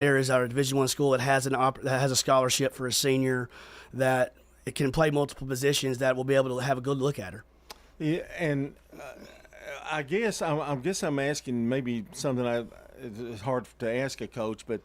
there is our Division I school that has that has a scholarship for a senior that it can play multiple positions that will be able to have a good look at her. Yeah, and I guess I'm asking maybe something it's hard to ask a coach, but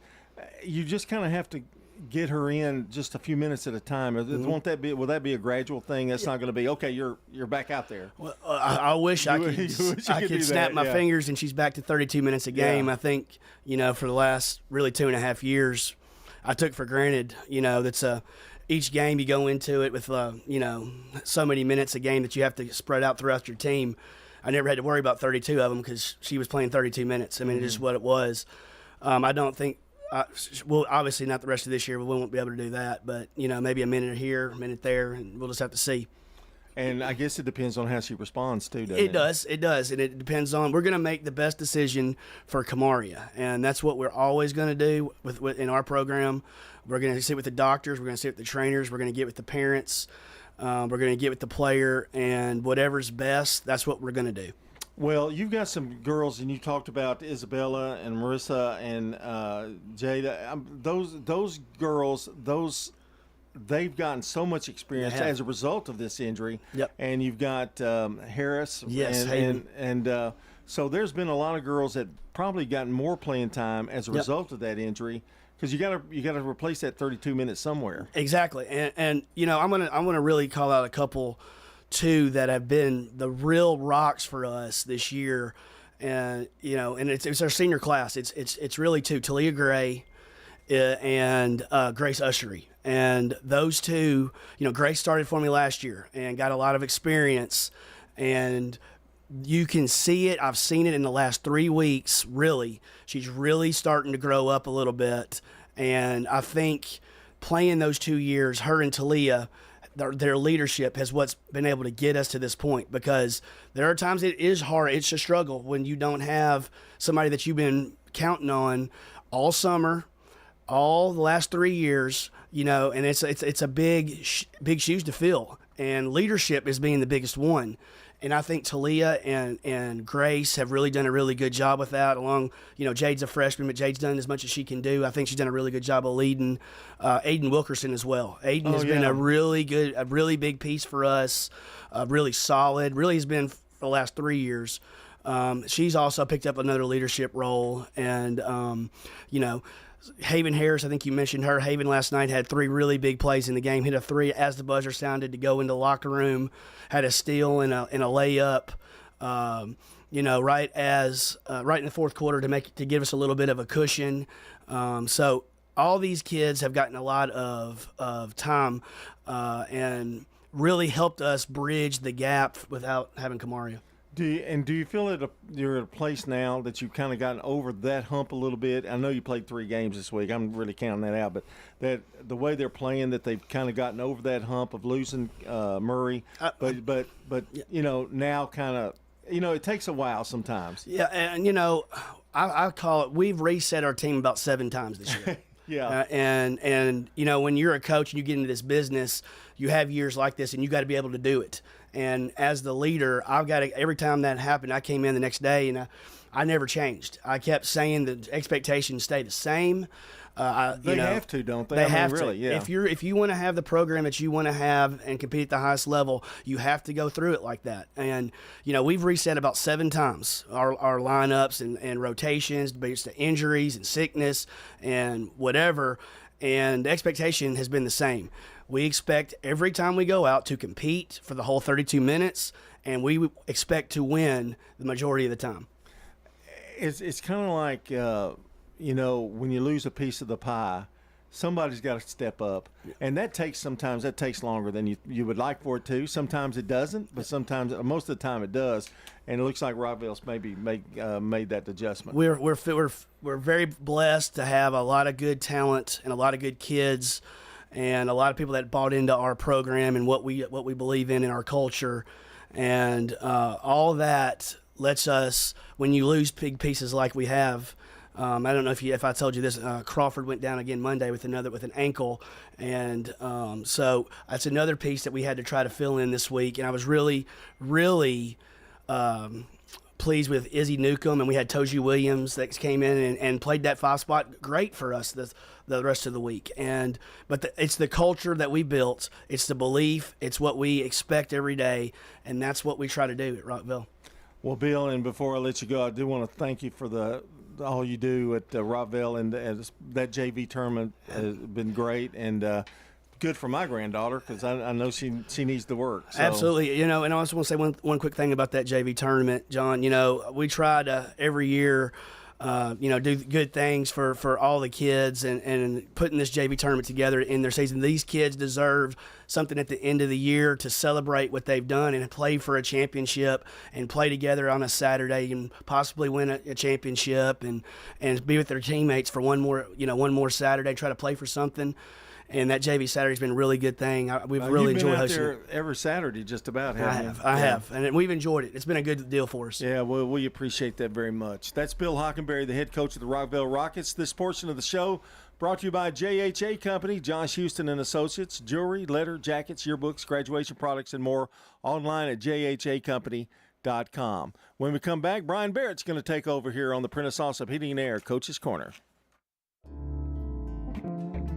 you just kind of have to get her in just a few minutes at a time. Mm-hmm. Will that be a gradual thing? That's not going to be okay. You're back out there. Well, I wish I could. I could snap my fingers and she's back to 32 minutes a game. Yeah. I think for the last really 2.5 years, I took for granted. That's each game you go into it with so many minutes a game that you have to spread out throughout your team. I never had to worry about 32 of them because she was playing 32 minutes. I mean, It's just what it was. I don't think. Well, obviously not the rest of this year. We won't be able to do that, but maybe a minute here, a minute there, and we'll just have to see. And I guess it depends on how she responds too, doesn't it? It does, and it depends on. We're going to make the best decision for Kamaria, and that's what we're always going to do with in our program. We're going to sit with the doctors, we're going to sit with the trainers, we're going to get with the parents, we're going to get with the player, and whatever's best, that's what we're going to do. Well, you've got some girls, and you talked about Isabella and Marissa and Jada. Those girls, they've gotten so much experience as a result of this injury. Yep. And you've got Harris. Yes, and so there's been a lot of girls that probably gotten more playing time as a result of that injury. Because you gotta replace that 32 minutes somewhere. Exactly, and I'm gonna really call out a couple. Two that have been the real rocks for us this year, and and it's our senior class. It's really two: Talia Gray and Grace Ushery. And those two, Grace started for me last year and got a lot of experience, and you can see it. I've seen it in the last 3 weeks. Really, she's really starting to grow up a little bit, and I think playing those 2 years, her and Talia. Their leadership has what's been able to get us to this point, because there are times it is hard. It's a struggle when you don't have somebody that you've been counting on all summer, all the last 3 years, and it's a big shoes to fill, and leadership is being the biggest one. And I think Talia and Grace have really done a really good job with that. Along, Jade's a freshman, but Jade's done as much as she can do. I think she's done a really good job of leading Aiden Wilkerson as well. Aiden has been a really big piece for us, really solid, really has been for the last 3 years. She's also picked up another leadership role, and, Haven Harris, I think you mentioned her. Haven last night had 3 really big plays in the game. Hit a 3 as the buzzer sounded to go into the locker room. Had a steal and a layup. Right in the fourth quarter to give us a little bit of a cushion. So all these kids have gotten a lot of time and really helped us bridge the gap without having Kamaria. Do you feel that you're at a place now that you've kind of gotten over that hump a little bit? I know you played 3 games this week. I'm really counting that out, but that the way they're playing, that they've kind of gotten over that hump of losing Murray. But now kind of it takes a while sometimes. Yeah, and I call it, we've reset our team about 7 times this year. Yeah. And when you're a coach and you get into this business, you have years like this, and you got to be able to do it. And as the leader, I've got to, every time that happened, I came in the next day and I never changed. I kept saying the expectations stay the same. They have to, don't they? They have to. Really, yeah. If you want to have the program that you want to have and compete at the highest level, you have to go through it like that. And we've reset about 7 times our lineups and rotations based on injuries and sickness and whatever. And the expectation has been the same. We expect every time we go out to compete for the whole 32 minutes, and we expect to win the majority of the time. It's kind of like when you lose a piece of the pie, somebody's got to step up, and that takes longer than you would like for it to. Sometimes it doesn't, but most of the time it does. And it looks like Rockville's maybe made that adjustment. We're very blessed to have a lot of good talent and a lot of good kids, and a lot of people that bought into our program and what we believe in our culture, and all that lets us, when you lose big pieces like we have. I don't know if I told you this. Crawford went down again Monday with an ankle, and so that's another piece that we had to try to fill in this week. And I was really, really pleased with Izzy Newcomb, and we had Toji Williams that came in and played that 5 spot great for us the rest of the week. But it's the culture that we built. It's the belief. It's what we expect every day, and that's what we try to do at Rockville. Well, Bill, and before I let you go, I do want to thank you for all you do at Rockville, and that JV tournament has been great and good for my granddaughter because I know she needs the work. So. Absolutely. And I also want to say one quick thing about that JV tournament, John. We try to every year do good things for all the kids and putting this JV tournament together in their season. These kids deserve something at the end of the year to celebrate what they've done and play for a championship and play together on a Saturday and possibly win a championship and be with their teammates for one more Saturday, try to play for something. And that JV Saturday's been a really good thing. We've really enjoyed hosting it. You've been out there every Saturday just about, haven't you? I have. And we've enjoyed it. It's been a good deal for us. Yeah, well, we appreciate that very much. That's Bill Hockenberry, the head coach of the Rockville Rockets. This portion of the show brought to you by JHA Company, Josh Houston and Associates, jewelry, letter, jackets, yearbooks, graduation products, and more online at jhacompany.com. When we come back, Brian Barrett's going to take over here on the Prentice Allsup Heating and Air Coach's Corner.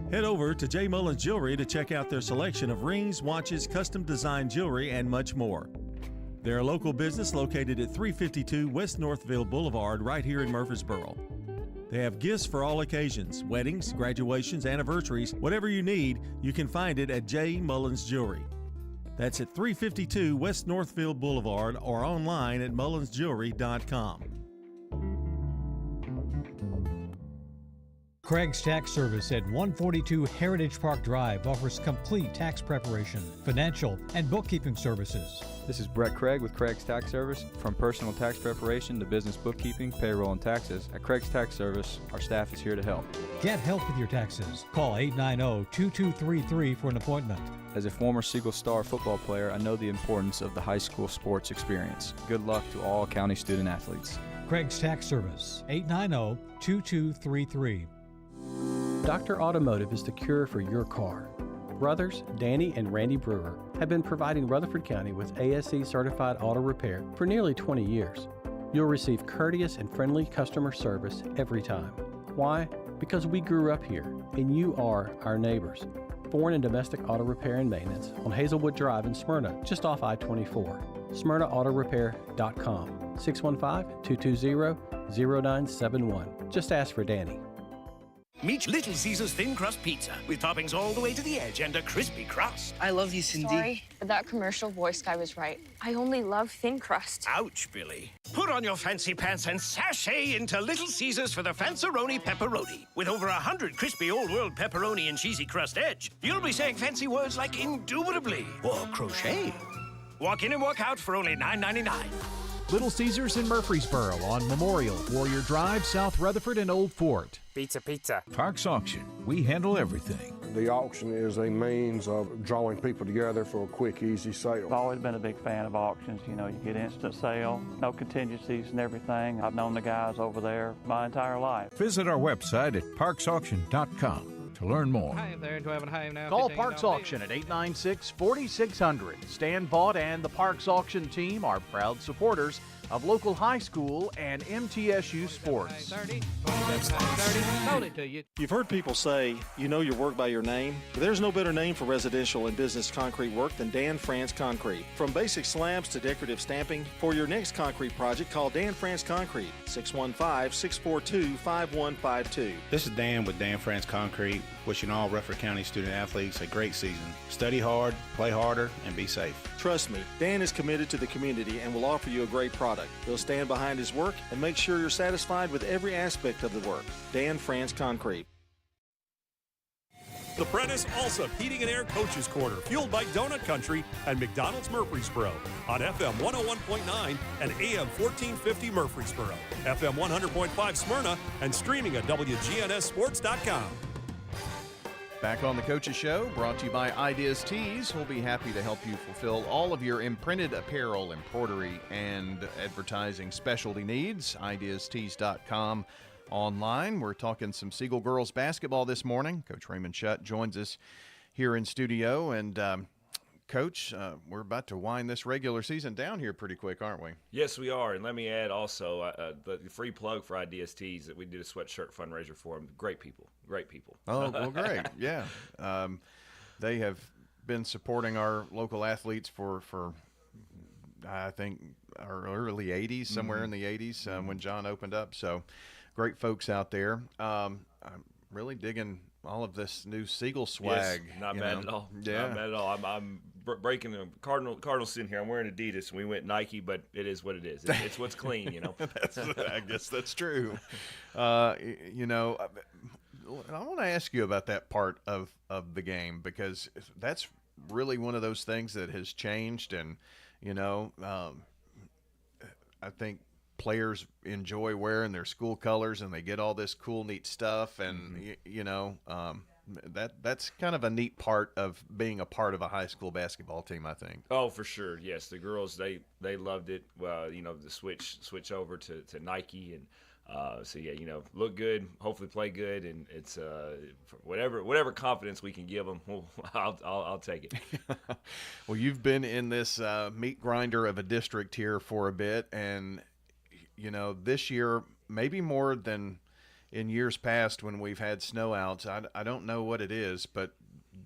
Head over to J. Mullins Jewelry to check out their selection of rings, watches, custom designed jewelry, and much more. They're a local business located at 352 West Northville Boulevard right here in Murfreesboro. They have gifts for all occasions, weddings, graduations, anniversaries, whatever you need, you can find it at J. Mullins Jewelry. That's at 352 West Northville Boulevard or online at mullinsjewelry.com. Craig's Tax Service at 142 Heritage Park Drive offers complete tax preparation, financial, and bookkeeping services. This is Brett Craig with Craig's Tax Service. From personal tax preparation to business bookkeeping, payroll, and taxes, at Craig's Tax Service, our staff is here to help. Get help with your taxes. Call 890-2233 for an appointment. As a former Siegel Star football player, I know the importance of the high school sports experience. Good luck to all county student athletes. Craig's Tax Service, 890-2233. Dr. Automotive is the cure for your car. Brothers Danny and Randy Brewer have been providing Rutherford County with ASE certified auto repair for nearly 20 years. You'll receive courteous and friendly customer service every time. Why? Because we grew up here and you are our neighbors. Foreign and domestic auto repair and maintenance on Hazelwood Drive in Smyrna, just off I-24. SmyrnaAutorepair.com, 615-220-0971. Just ask for Danny. Meet Little Caesars Thin Crust Pizza with toppings all the way to the edge and a crispy crust. I love you, Cindy. Sorry, but that commercial voice guy was right. I only love thin crust. Ouch, Billy. Put on your fancy pants and sashay into Little Caesars for the Fanceroni Pepperoni. With over 100 crispy old-world pepperoni and cheesy crust edge, you'll be saying fancy words like indubitably or crochet. Walk in and walk out for only $9.99. Little Caesars in Murfreesboro on Memorial, Warrior Drive, South Rutherford, and Old Fort. Pizza, pizza. Parks Auction. We handle everything. The auction is a means of drawing people together for a quick, easy sale. I've always been a big fan of auctions. You know, you get instant sale, no contingencies and everything. I've known the guys over there my entire life. Visit our website at parksauction.com to learn more. Hi there, do I have a home now? Call Parks Auction at 896-4600. Stan Vaught and the Parks Auction team are proud supporters of local high school and MTSU sports. You've heard people say, you know your work by your name, but there's no better name for residential and business concrete work than Dan France Concrete. From basic slabs to decorative stamping, for your next concrete project, call Dan France Concrete, 615-642-5152. This is Dan with Dan France Concrete, wishing all Rutherford County student athletes a great season. Study hard, play harder, and be safe. Trust me, Dan is committed to the community and will offer you a great product. He'll stand behind his work and make sure you're satisfied with every aspect of the work. Dan France Concrete. The Prentice Allsup Heating and Air Coaches Corner, fueled by Donut Country and McDonald's Murfreesboro on FM 101.9 and AM 1450 Murfreesboro, FM 100.5 Smyrna, and streaming at WGNSSports.com. Back on the Coaches Show, brought to you by Ideas Tees. We'll be happy to help you fulfill all of your imprinted apparel, embroidery, and advertising specialty needs. IdeasTees.com online. We're talking some Siegel girls basketball this morning. Coach Raymond Shutt joins us here in studio. And Coach, we're about to wind this regular season down here pretty quick, aren't we? Yes, we are. And let me add also the free plug for IDSTs that we did a sweatshirt fundraiser for them. Great people. Great people. Oh, well, great. Yeah. They have been supporting our local athletes for I think, our early 80s, somewhere in the 80s when John opened up. So great folks out there. I'm really digging all of this new Siegel swag. Yes, not bad at all. Yeah. Not bad at all. I'm breaking the Cardinals in here. I'm wearing Adidas, and we went Nike, but it is what it is. It's what's clean, you know. I guess that's true. You know, I want to ask you about that part of the game, because that's really one of those things that has changed, and you know, I think players enjoy wearing their school colors, and they get all this cool, neat stuff, and you know, that's kind of a neat part of being a part of a high school basketball team, I think. Oh, for sure. Yes, the girls they loved it. Well, you know, the switch over to Nike, and so yeah, you know, look good, hopefully play good, and it's whatever confidence we can give them, I'll take it. Well, you've been in this meat grinder of a district here for a bit, and you know, this year maybe more than in years past when we've had snow outs. I don't know what it is, but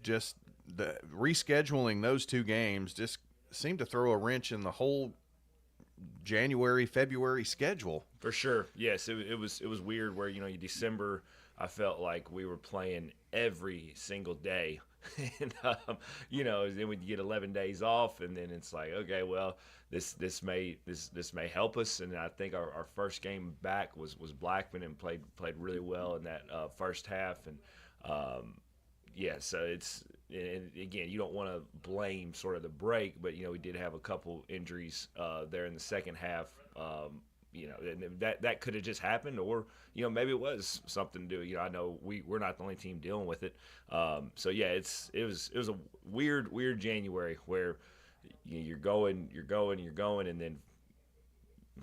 just the rescheduling those two games just seemed to throw a wrench in the whole January, February schedule. For sure. Yes, it was weird where, you know, in December I felt like we were playing every single day. And you know, then we'd get 11 days off, and then it's like, okay, well, this may help us. And I think our first game back was Blackman, and played really well in that first half. And yeah, so it's, and again, you don't want to blame sort of the break, but you know, we did have a couple injuries there in the second half. You know, and that could have just happened, or you know, maybe it was something to do. You know, I know we're not the only team dealing with it. So yeah, it was a weird January where you're going, and then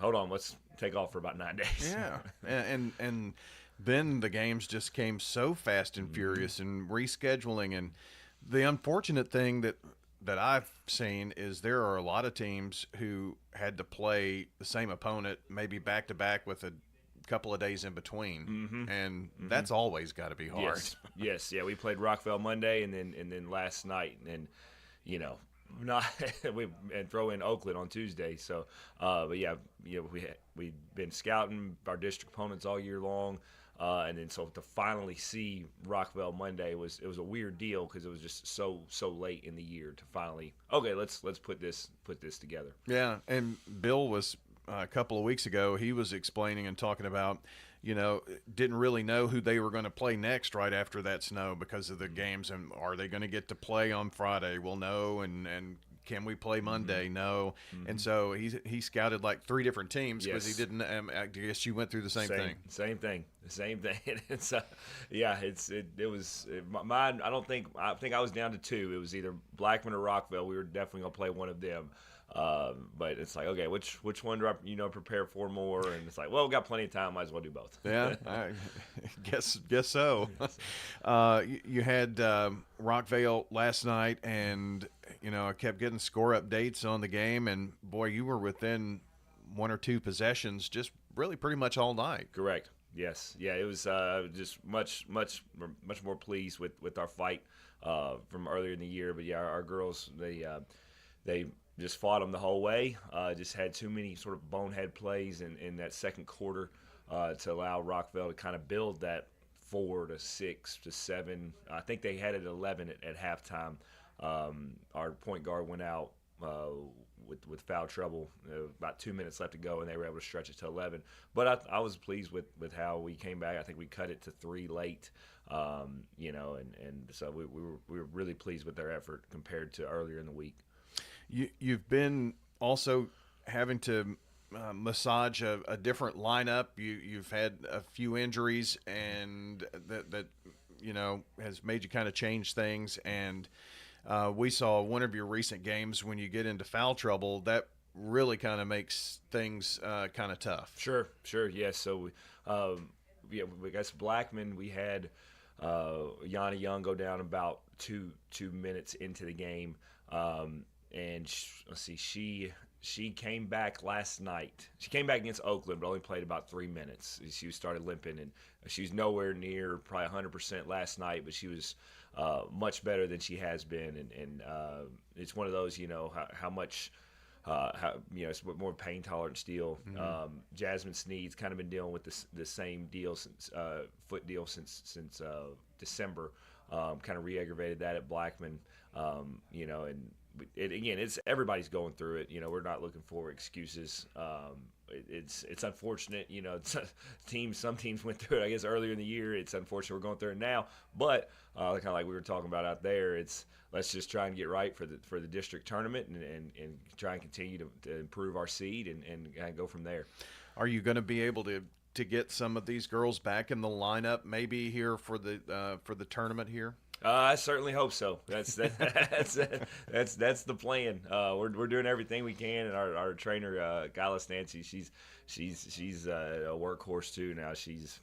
hold on, let's take off for about 9 days. Yeah, and then the games just came so fast and furious, and rescheduling, and the unfortunate thing that I've seen is there are a lot of teams who had to play the same opponent maybe back to back with a couple of days in between, and that's always got to be hard. Yes, yeah. We played Rockville Monday, and then last night, and you know, and throw in Oakland on Tuesday. So, but yeah, you know, we've been scouting our district opponents all year long. And then so to finally see Rockville Monday it was a weird deal, because it was just so late in the year to finally, okay, let's put this together. Yeah, and Bill was a couple of weeks ago, he was explaining and talking about, you know, didn't really know who they were going to play next right after that snow because of the games, and are they going to get to play on Friday? Well, no, and can we play Monday? No. And so he scouted like 3 different teams because he didn't. I guess you went through the same thing. Same thing. It's yeah. It was mine. I think I was down to 2. It was either Blackman or Rockville. We were definitely gonna play one of them. But it's like, okay, which one do I prepare for more? And it's like, well, we got plenty of time. Might as well do both. Yeah, I guess so. You had Rockville last night, and you know, I kept getting score updates on the game, and boy, you were within 1 or 2 possessions just really pretty much all night. Correct. Yes. Yeah, it was just much more pleased with our fight from earlier in the year. But yeah, our girls, they just fought them the whole way. Just had too many sort of bonehead plays in that second quarter to allow Rockville to kind of build that 4 to 6 to 7. I think they had it 11 at halftime. Our point guard went out with foul trouble. About 2 minutes left to go, and they were able to stretch it to 11. But I was pleased with how we came back. I think we cut it to 3 late, you know, and so we were really pleased with their effort compared to earlier in the week. You've been also having to massage a different lineup. You've had a few injuries, and that you know has made you kind of change things. And we saw one of your recent games when you get into foul trouble, that really kind of makes things kind of tough. Sure, yes. So yeah, I guess Blackman, we had Yana Young go down about two minutes into the game, and let's see, she came back last night. She came back against Oakland, but only played about 3 minutes. She started limping, and she was nowhere near probably 100% last night, but she was much better than she has been. And it's one of those, how much, it's more pain tolerant still. Mm-hmm. Jasmine Sneed's kind of been dealing with the same deal since foot deal since December. Kind of re-aggravated that at Blackman, and it's everybody's going through it. We're not looking for excuses. It's unfortunate. Some teams went through it, I guess, earlier in the year. It's unfortunate we're going through it now. But kind of like we were talking about out there, let's just try and get right for the district tournament and try and continue to improve our seed and go from there. Are you going to be able to get some of these girls back in the lineup, maybe here for the tournament here? I certainly hope so. That's the plan. We're doing everything we can, and our trainer, Kyla Stancy, she's a workhorse too. Now she's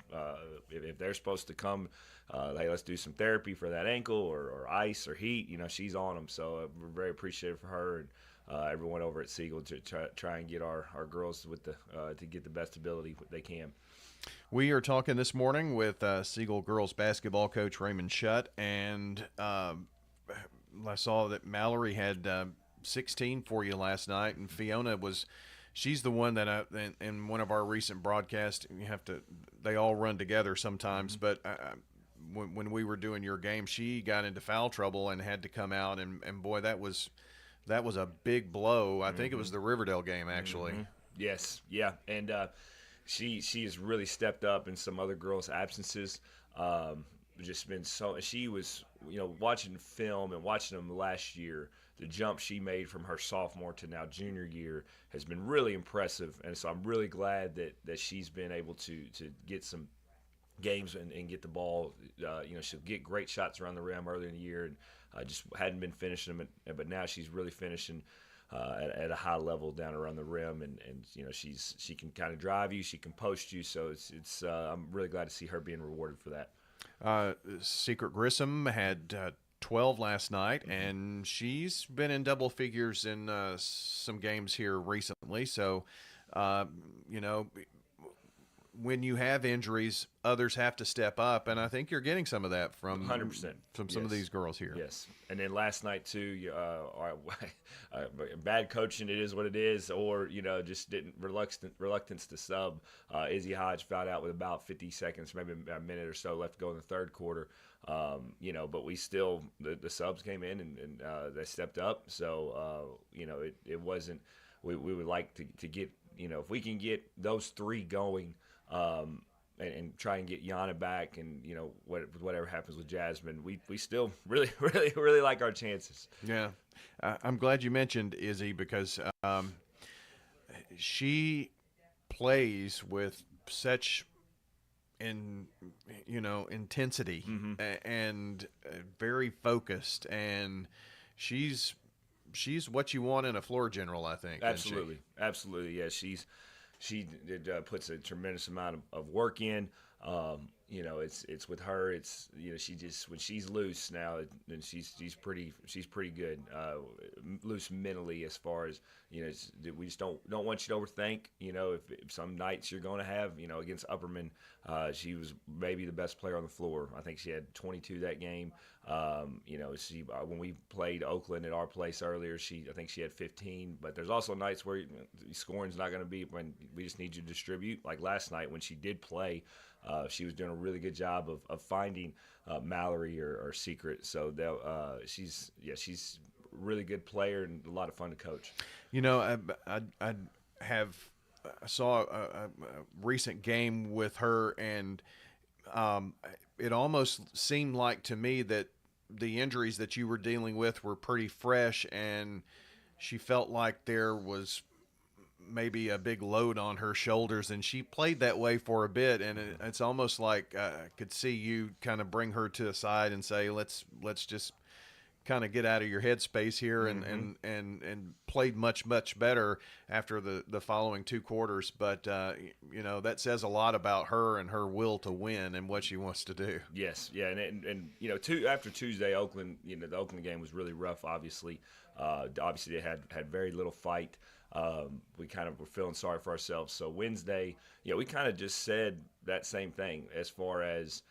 if they're supposed to come, hey, let's do some therapy for that ankle or ice or heat. She's on them. So we're very appreciative for her and everyone over at Siegel to try and get our girls with to get the best ability they can. We are talking this morning with Siegel girls basketball coach Raymond Shutt, and I saw that Mallory had 16 for you last night, and Fiona she's the one that in one of our recent broadcasts, they all run together sometimes, but when we were doing your game, she got into foul trouble and had to come out, and boy, that was a big blow. I think it was the Riverdale game, actually. Mm-hmm. Yes, yeah, and she has really stepped up in some other girls' absences. Just been so. She was, watching film and watching them last year. The jump she made from her sophomore to now junior year has been really impressive, and so I'm really glad that she's been able to get some games and get the ball. She'll get great shots around the rim earlier in the year, and just hadn't been finishing them. But now she's really finishing at a high level down around the rim, and she can kind of drive you, she can post you. So it's I'm really glad to see her being rewarded for that. Secret Grissom had 12 last night, and she's been in double figures in some games here recently. So, when you have injuries, others have to step up, and I think you're getting some of that from 100% from some of these girls here. Yes, and then last night too, bad coaching. It is what it is, or just reluctance to sub. Izzy Hodge fouled out with about 50 seconds, maybe a minute or so left to go in the third quarter. But we still the subs came in and they stepped up. So it wasn't. We would like to get if we can get those three going. And try and get Yana back, and whatever happens with Jasmine, we still really like our chances. Yeah, I'm glad you mentioned Izzy because she plays with such intensity and very focused, and she's what you want in a floor general, I think. Absolutely. Yeah, she puts a tremendous amount of work in. It's with her. It's she just when she's loose now, and she's pretty good. Loose mentally as far as we just don't want you to overthink. If some nights you're going to have against Upperman, she was maybe the best player on the floor. I think she had 22 that game. When we played Oakland at our place earlier, I think she had 15. But there's also nights where scoring's not going to be when we just need you to distribute. Like last night when she did play, she was doing a really good job of finding Mallory or Secret. So she's a really good player and a lot of fun to coach. I saw a recent game with her, and it almost seemed like to me that the injuries that you were dealing with were pretty fresh, and she felt like there was maybe a big load on her shoulders, and she played that way for a bit, and it's almost like I could see you kind of bring her to the side and say, let's just kind of get out of your headspace here and played much better after the following 2 quarters. But that says a lot about her and her will to win and what she wants to do. Yes, yeah, and after Tuesday, Oakland, the Oakland game was really rough. Obviously, they had very little fight. We kind of were feeling sorry for ourselves. So Wednesday, we kind of just said that same thing as far as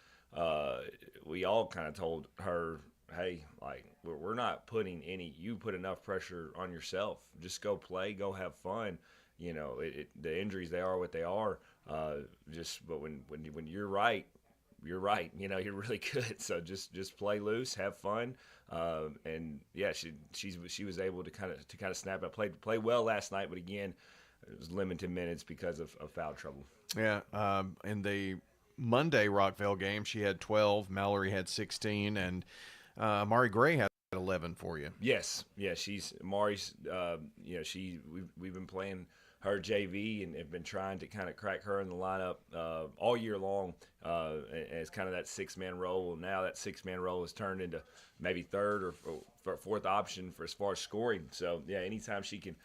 we all kind of told her, hey, like we're not putting you put enough pressure on yourself. Just go play, go have fun. The injuries, they are what they are. But when you're right, you're right. You're really good. So just play loose, have fun. And yeah, she was able to kind of snap it. Played well last night, but again, it was limited minutes because of foul trouble. Yeah. In the Monday Rockville game, she had 12. Mallory had 16, and Amari Gray had 11 for you. Yes, yeah, Mari's. We've been playing her JV and have been trying to kind of crack her in the lineup all year long. And it's kind of that 6-man role. Well, now that 6-man role has turned into maybe third or fourth option for as far as scoring. So yeah, anytime she can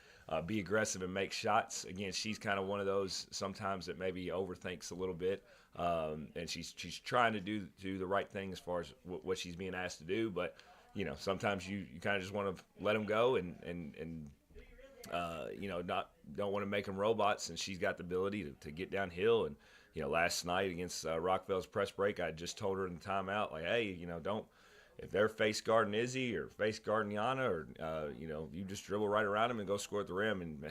be aggressive and make shots, again, she's kind of one of those sometimes that maybe overthinks a little bit. And she's trying to do the right thing as far as what she's being asked to do. But sometimes you kind of just want to let them go and don't want to make them robots. And she's got the ability to get downhill. And last night against Rockville's press break, I just told her in the timeout, like, hey, don't. If they're face guarding Izzy or face guarding Yana, or you just dribble right around them and go score at the rim, and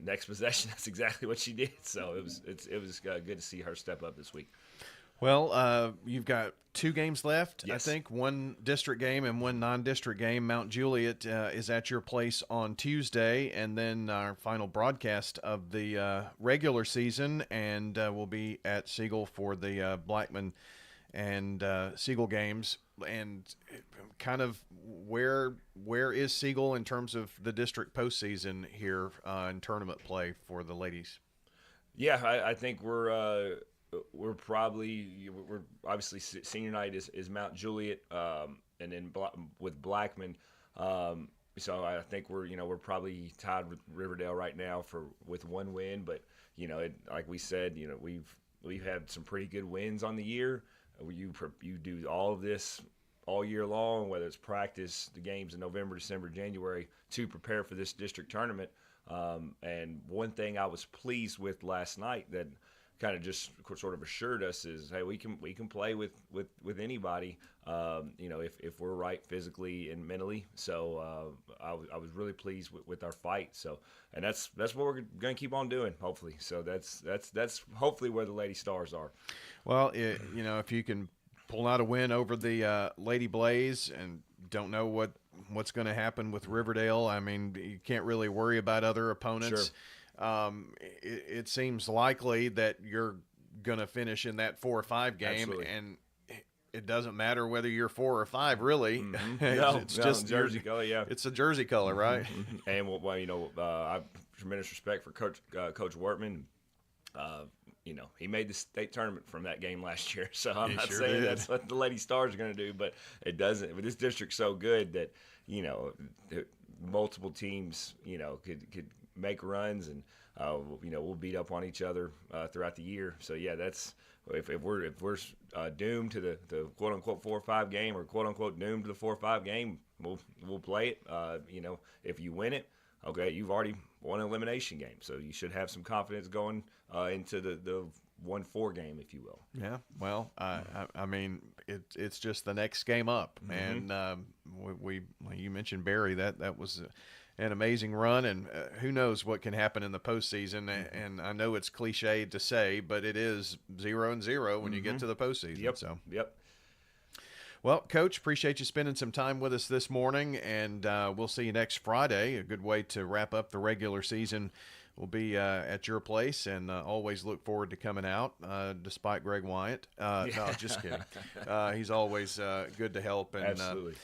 next possession, that's exactly what she did. So it was good to see her step up this week. Well, you've got 2 games left. Yes. I think 1 district game and 1 non-district game. Mount Juliet is at your place on Tuesday, and then our final broadcast of the regular season, and we'll be at Siegel for the Blackman and Siegel games. And kind of where is Siegel in terms of the district postseason here in tournament play for the ladies? Yeah, I think we're obviously senior night is Mount Juliet, and then with Blackman. So I think we're probably tied with Riverdale right now with 1 win, but like we said, we've had some pretty good wins on the year. You do all of this all year long, whether it's practice, the games in November, December, January, to prepare for this district tournament. And one thing I was pleased with last night that kind of just sort of assured us is, hey, we can play with anybody, if we're right physically and mentally. So I was really pleased with our fight. So, and that's what we're going to keep on doing, hopefully. So that's hopefully where the Lady Stars are. Well, if you can pull out a win over the Lady Blaze, and don't know what's going to happen with Riverdale. I mean, you can't really worry about other opponents. Sure. It seems likely that you're going to finish in that 4 or 5 game. Absolutely. And it doesn't matter whether you're 4 or 5, really. Mm-hmm. It's just jersey color. Yeah, it's a jersey color, right? Mm-hmm. And I have tremendous respect for Coach Wortman. He made the state tournament from that game last year. So I'm not saying that's what the Lady Stars are going to do, but it doesn't. But this district's so good that multiple teams could make runs, and we'll beat up on each other throughout the year. So yeah, that's if we're doomed to the quote unquote 4 or 5 game, or quote unquote doomed to the 4 or 5 game, we'll play it. If you win it, okay, you've already won an elimination game, so you should have some confidence going into the 1-4 game, if you will. Yeah, well, I mean, it's just the next game up, Mm-hmm. and you mentioned Barry, that was an amazing run, and who knows what can happen in the postseason. And I know it's cliched to say, but it is 0-0 when you get to the postseason. Yep. So. Yep. Well, Coach, appreciate you spending some time with us this morning, and we'll see you next Friday. A good way to wrap up the regular season will be at your place, and always look forward to coming out, despite Greg Wyatt. No, just kidding. He's always good to help. And, Absolutely.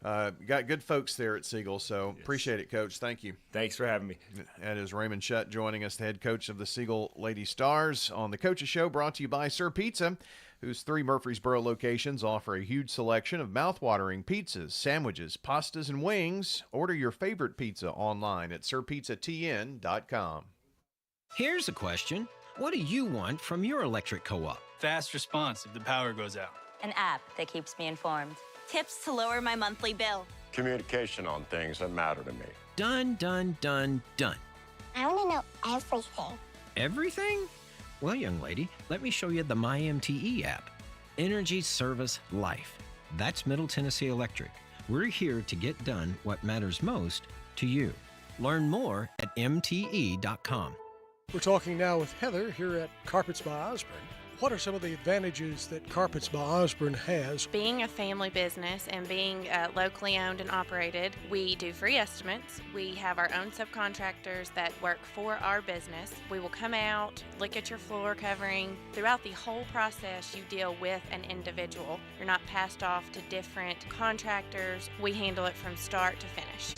Got good folks there at Siegel, so appreciate it, Coach. Thank you. Thanks for having me. That is Raymond Shutt joining us, the head coach of the Siegel Lady Stars, on the Coaches Show, brought to you by Sir Pizza. whose 3 Murfreesboro locations offer a huge selection of mouthwatering pizzas, sandwiches, pastas, and wings. Order your favorite pizza online at sirpizzatn.com. Here's a question. What do you want from your electric co-op? Fast response if the power goes out. An app that keeps me informed. Tips to lower my monthly bill. Communication on things that matter to me. Done, done, done, done. I want to know everything. Everything? Well, young lady, let me show you the MyMTE app. Energy Service Life. That's Middle Tennessee Electric. We're here to get done what matters most to you. Learn more at mte.com. We're talking now with Heather here at Carpets by Osborne. What are some of the advantages that Carpets by Osborne has? Being a family business and being locally owned and operated, we do free estimates. We have our own subcontractors that work for our business. We will come out, look at your floor covering. Throughout the whole process, you deal with an individual. You're not passed off to different contractors. We handle it from start to finish.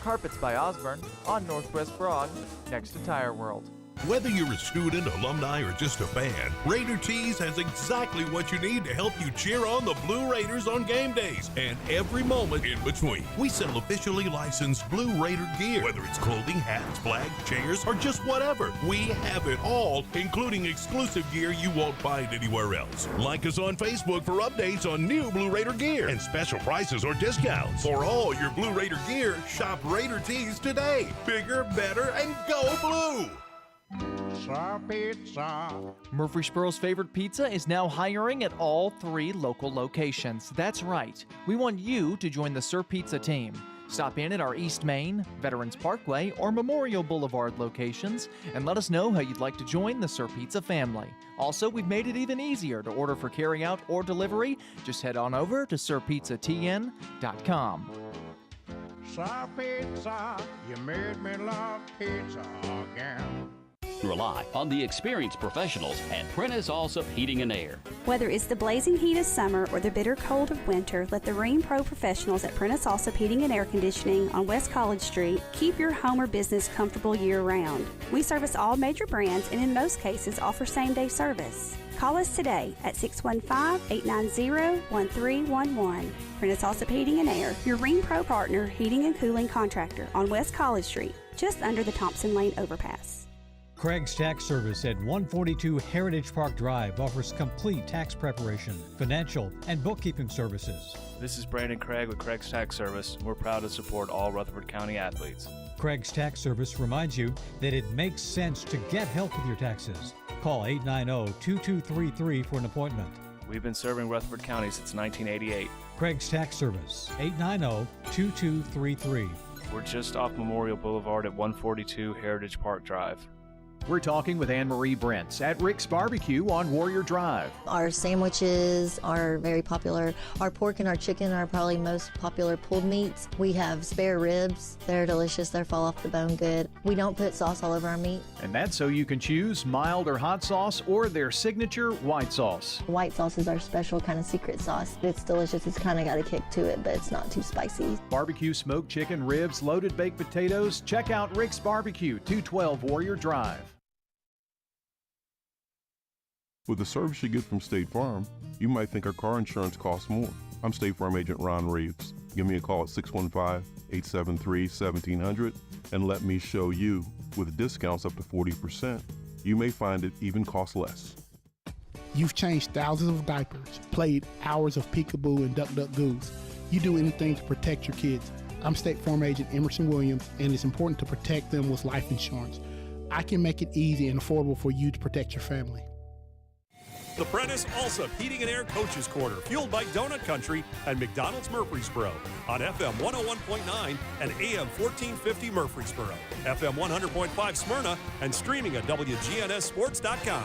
Carpets by Osborne on Northwest Broad, next to Tire World. Whether you're a student, alumni, or just a fan, Raider Tees has exactly what you need to help you cheer on the Blue Raiders on game days and every moment in between. We sell officially licensed Blue Raider gear, whether it's clothing, hats, flags, chairs, or just whatever. We have it all, including exclusive gear you won't find anywhere else. Like us on Facebook for updates on new Blue Raider gear and special prices or discounts. For all your Blue Raider gear, shop Raider Tees today. Bigger, better, and go blue! Sir Pizza. Murfreesboro's favorite pizza is now hiring at all 3 local locations. That's right. We want you to join the Sir Pizza team. Stop in at our East Main, Veterans Parkway, or Memorial Boulevard locations and let us know how you'd like to join the Sir Pizza family. Also, we've made it even easier to order for carryout or delivery. Just head on over to sirpizzatn.com. Sir Pizza, you made me love pizza again. Rely on the experienced professionals at Prentice Allsup Heating and Air. Whether it's the blazing heat of summer or the bitter cold of winter, let the Rheem Pro professionals at Prentice Allsup Heating and Air Conditioning on West College Street keep your home or business comfortable year-round. We service all major brands and in most cases offer same-day service. Call us today at 615-890-1311. Prentice Allsup Heating and Air, your Rheem Pro partner heating and cooling contractor on West College Street, just under the Thompson Lane overpass. Craig's Tax Service at 142 Heritage Park Drive offers complete tax preparation, financial, and bookkeeping services. This is Brandon Craig with Craig's Tax Service. We're proud to support all Rutherford County athletes. Craig's Tax Service reminds you that it makes sense to get help with your taxes. Call 890-2233 for an appointment. We've been serving Rutherford County since 1988. Craig's Tax Service, 890-2233. We're just off Memorial Boulevard at 142 Heritage Park Drive. We're talking with Anne-Marie Brents at Rick's Barbecue on Warrior Drive. Our sandwiches are very popular. Our pork and our chicken are probably most popular pulled meats. We have spare ribs. They're delicious. They fall off the bone good. We don't put sauce all over our meat. And that's so you can choose mild or hot sauce or their signature white sauce. White sauce is our special kind of secret sauce. It's delicious. It's kind of got a kick to it, but it's not too spicy. Barbecue smoked chicken, ribs, loaded baked potatoes. Check out Rick's Barbecue, 212 Warrior Drive. With the service you get from State Farm, you might think our car insurance costs more. I'm State Farm Agent Ron Reeves. Give me a call at 615-873-1700 and let me show you. With discounts up to 40%, you may find it even costs less. You've changed thousands of diapers, played hours of peekaboo and duck duck goose. You do anything to protect your kids. I'm State Farm Agent Emerson Williams, and it's important to protect them with life insurance. I can make it easy and affordable for you to protect your family. The Prentice Allsup Heating and Air Coaches Corner, fueled by Donut Country and McDonald's Murfreesboro on FM 101.9 and AM 1450 Murfreesboro, FM 100.5 Smyrna, and streaming at WGNSSports.com.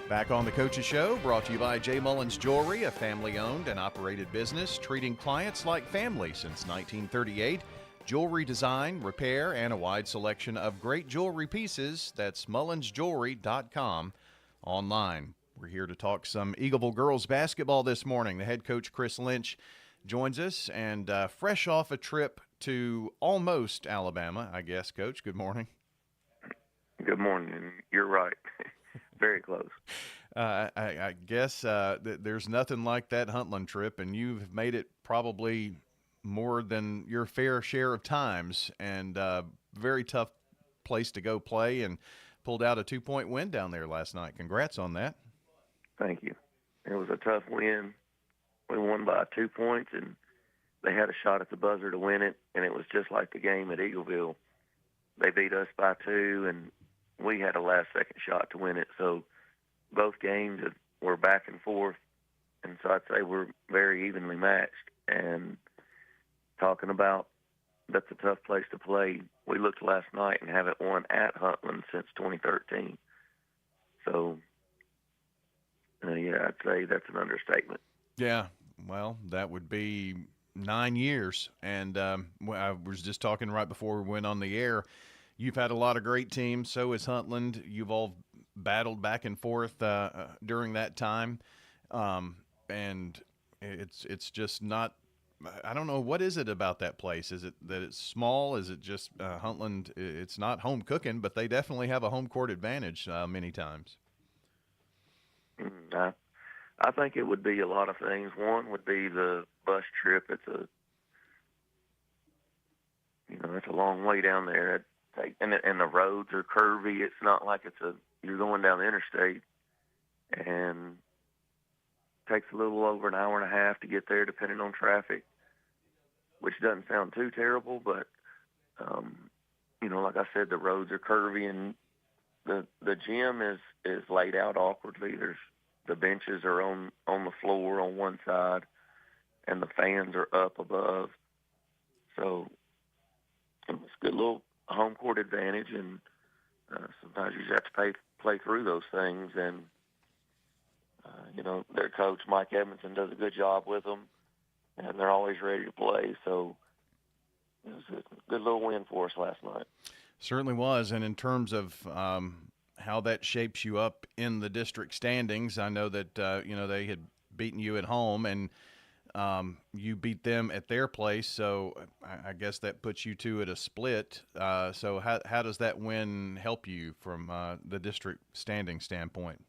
Back on the Coaches Show, brought to you by J. Mullins Jewelry, a family-owned and operated business treating clients like family since 1938. Jewelry design, repair, and a wide selection of great jewelry pieces. That's mullinsjewelry.com. Online. We're here to talk some Eagleville girls basketball this morning. The head coach, Chris Lynch, joins us, and fresh off a trip to almost Alabama, I guess. Coach, good morning. Good morning. You're right. Very close. I guess there's nothing like that Huntland trip, and you've made it probably more than your fair share of times, and very tough place to go play, and pulled out a 2-point win down there last night. Congrats on that. Thank you. It was a tough win. We won by 2 points, and they had a shot at the buzzer to win it, and it was just like the game at Eagleville. They beat us by 2, and we had a last-second shot to win it. So both games were back and forth, and so I'd say we're very evenly matched. And talking about that's a tough place to play, we looked last night and haven't won at Huntland since 2013. So, yeah, I'd say that's an understatement. Yeah, well, that would be 9 years. And I was just talking right before we went on the air. You've had a lot of great teams. So has Huntland. You've all battled back and forth during that time. And it's just not, I don't know, what is it about that place? Is it that it's small? Is it just Huntland? It's not home cooking, but they definitely have a home court advantage many times. I think it would be a lot of things. One would be the bus trip. It's a long way down there. And the roads are curvy. It's not like you're going down the interstate, and it takes a little over an hour and a half to get there, depending on traffic, which doesn't sound too terrible. But like I said, the roads are curvy, and the gym is laid out awkwardly. The benches are on the floor on one side, and the fans are up above. So it's a good little home court advantage, and sometimes you just have to play through those things. And their coach Mike Edmondson does a good job with them, and they're always ready to play. So it was a good little win for us last night. Certainly was. And in terms of how that shapes you up in the district standings, I know that they had beaten you at home, and you beat them at their place, so I guess that puts you two at a split. So how does that win help you from the district standing standpoint?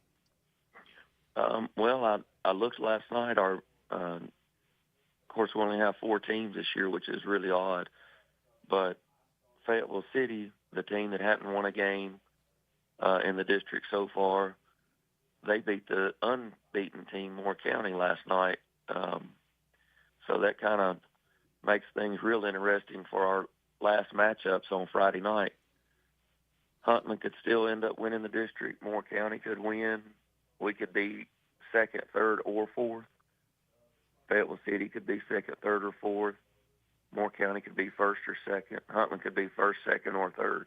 Well, I looked last night. Of course, we only have 4 teams this year, which is really odd. But Fayetteville City, the team that hadn't won a game in the district so far, they beat the unbeaten team, Moore County, last night. So that kind of makes things real interesting for our last matchups on Friday night. Huntland could still end up winning the district. Moore County could win. We could be second, third, or fourth. Fayetteville City could be second, third, or fourth. Moore County could be first or second. Huntland could be first, second, or third.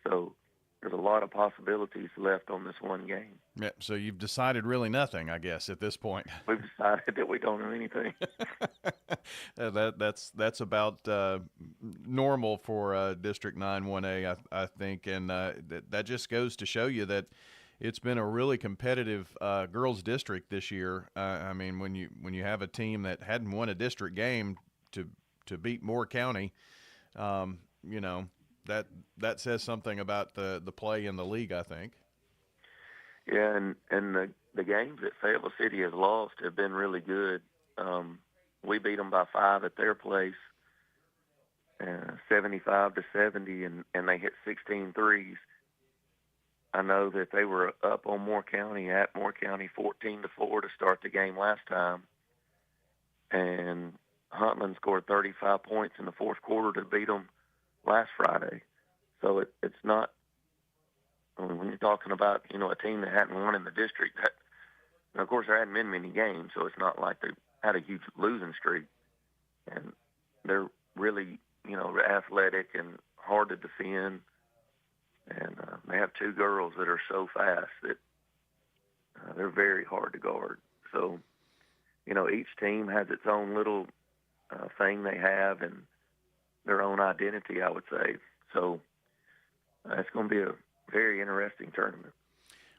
So there's a lot of possibilities left on this one game. Yeah, so you've decided really nothing, I guess, at this point. We've decided that we don't know anything. That's about normal for District 9 1A, I think, and that just goes to show you that it's been a really competitive girls district this year. I mean, when you have a team that hadn't won a district game to beat Moore County, that says something about the play in the league, I think. Yeah, and the games that Fayetteville City has lost have been really good. We beat them by 5 at their place, 75-70, and they hit 16 threes. I know that they were up on Moore County, at Moore County, 14-4 to start the game last time. And Huntland scored 35 points in the fourth quarter to beat them last Friday. So it's not, when you're talking about, a team that hadn't won in the district, and of course there hadn't been many games, so it's not like they had a huge losing streak. And they're really, athletic and hard to defend. And they have 2 girls that are so fast that they're very hard to guard. So, each team has its own little thing they have and their own identity, I would say. So it's going to be a very interesting tournament.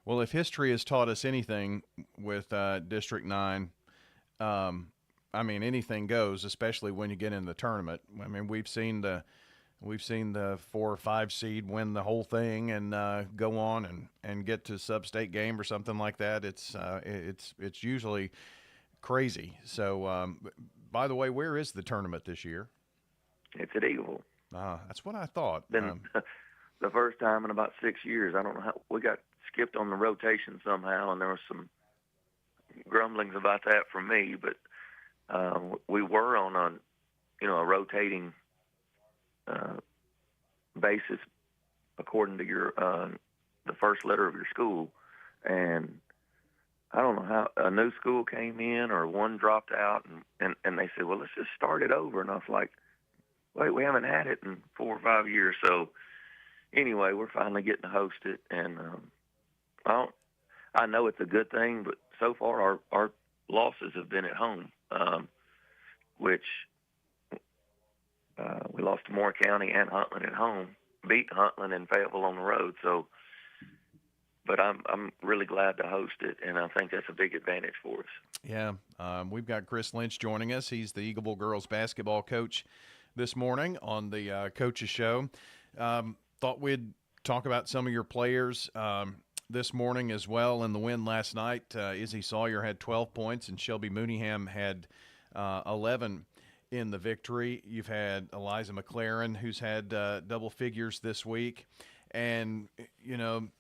Well, if history has taught us anything with District 9, anything goes, especially when you get in the tournament. I mean, we've seen the We've seen the 4 or 5 seed win the whole thing and go on and get to sub-state game or something like that. It's usually crazy. So, by the way, where is the tournament this year? It's at Eagleville. That's what I thought. Been the first time in about 6 years. I don't know how we got skipped on the rotation somehow, and there was some grumblings about that from me. But we were on a rotating basis according to your the first letter of your school, and I don't know how a new school came in or one dropped out, and they said, well, let's just start it over. And I was like, wait, we haven't had it in 4 or 5 years. So anyway, we're finally getting to host it, and I know it's a good thing, but so far our losses have been at home, which we lost to Moore County and Huntland at home, beat Huntland and Fayetteville on the road. So, but I'm really glad to host it, and I think that's a big advantage for us. Yeah, we've got Chris Lynch joining us. He's the Eagleville girls basketball coach this morning on the Coaches Show. Thought we'd talk about some of your players this morning as well in the win last night. Izzy Sawyer had 12 points, and Shelby Mooneyham had 11 in the victory. You've had Eliza McLaren, who's had double figures this week, and you're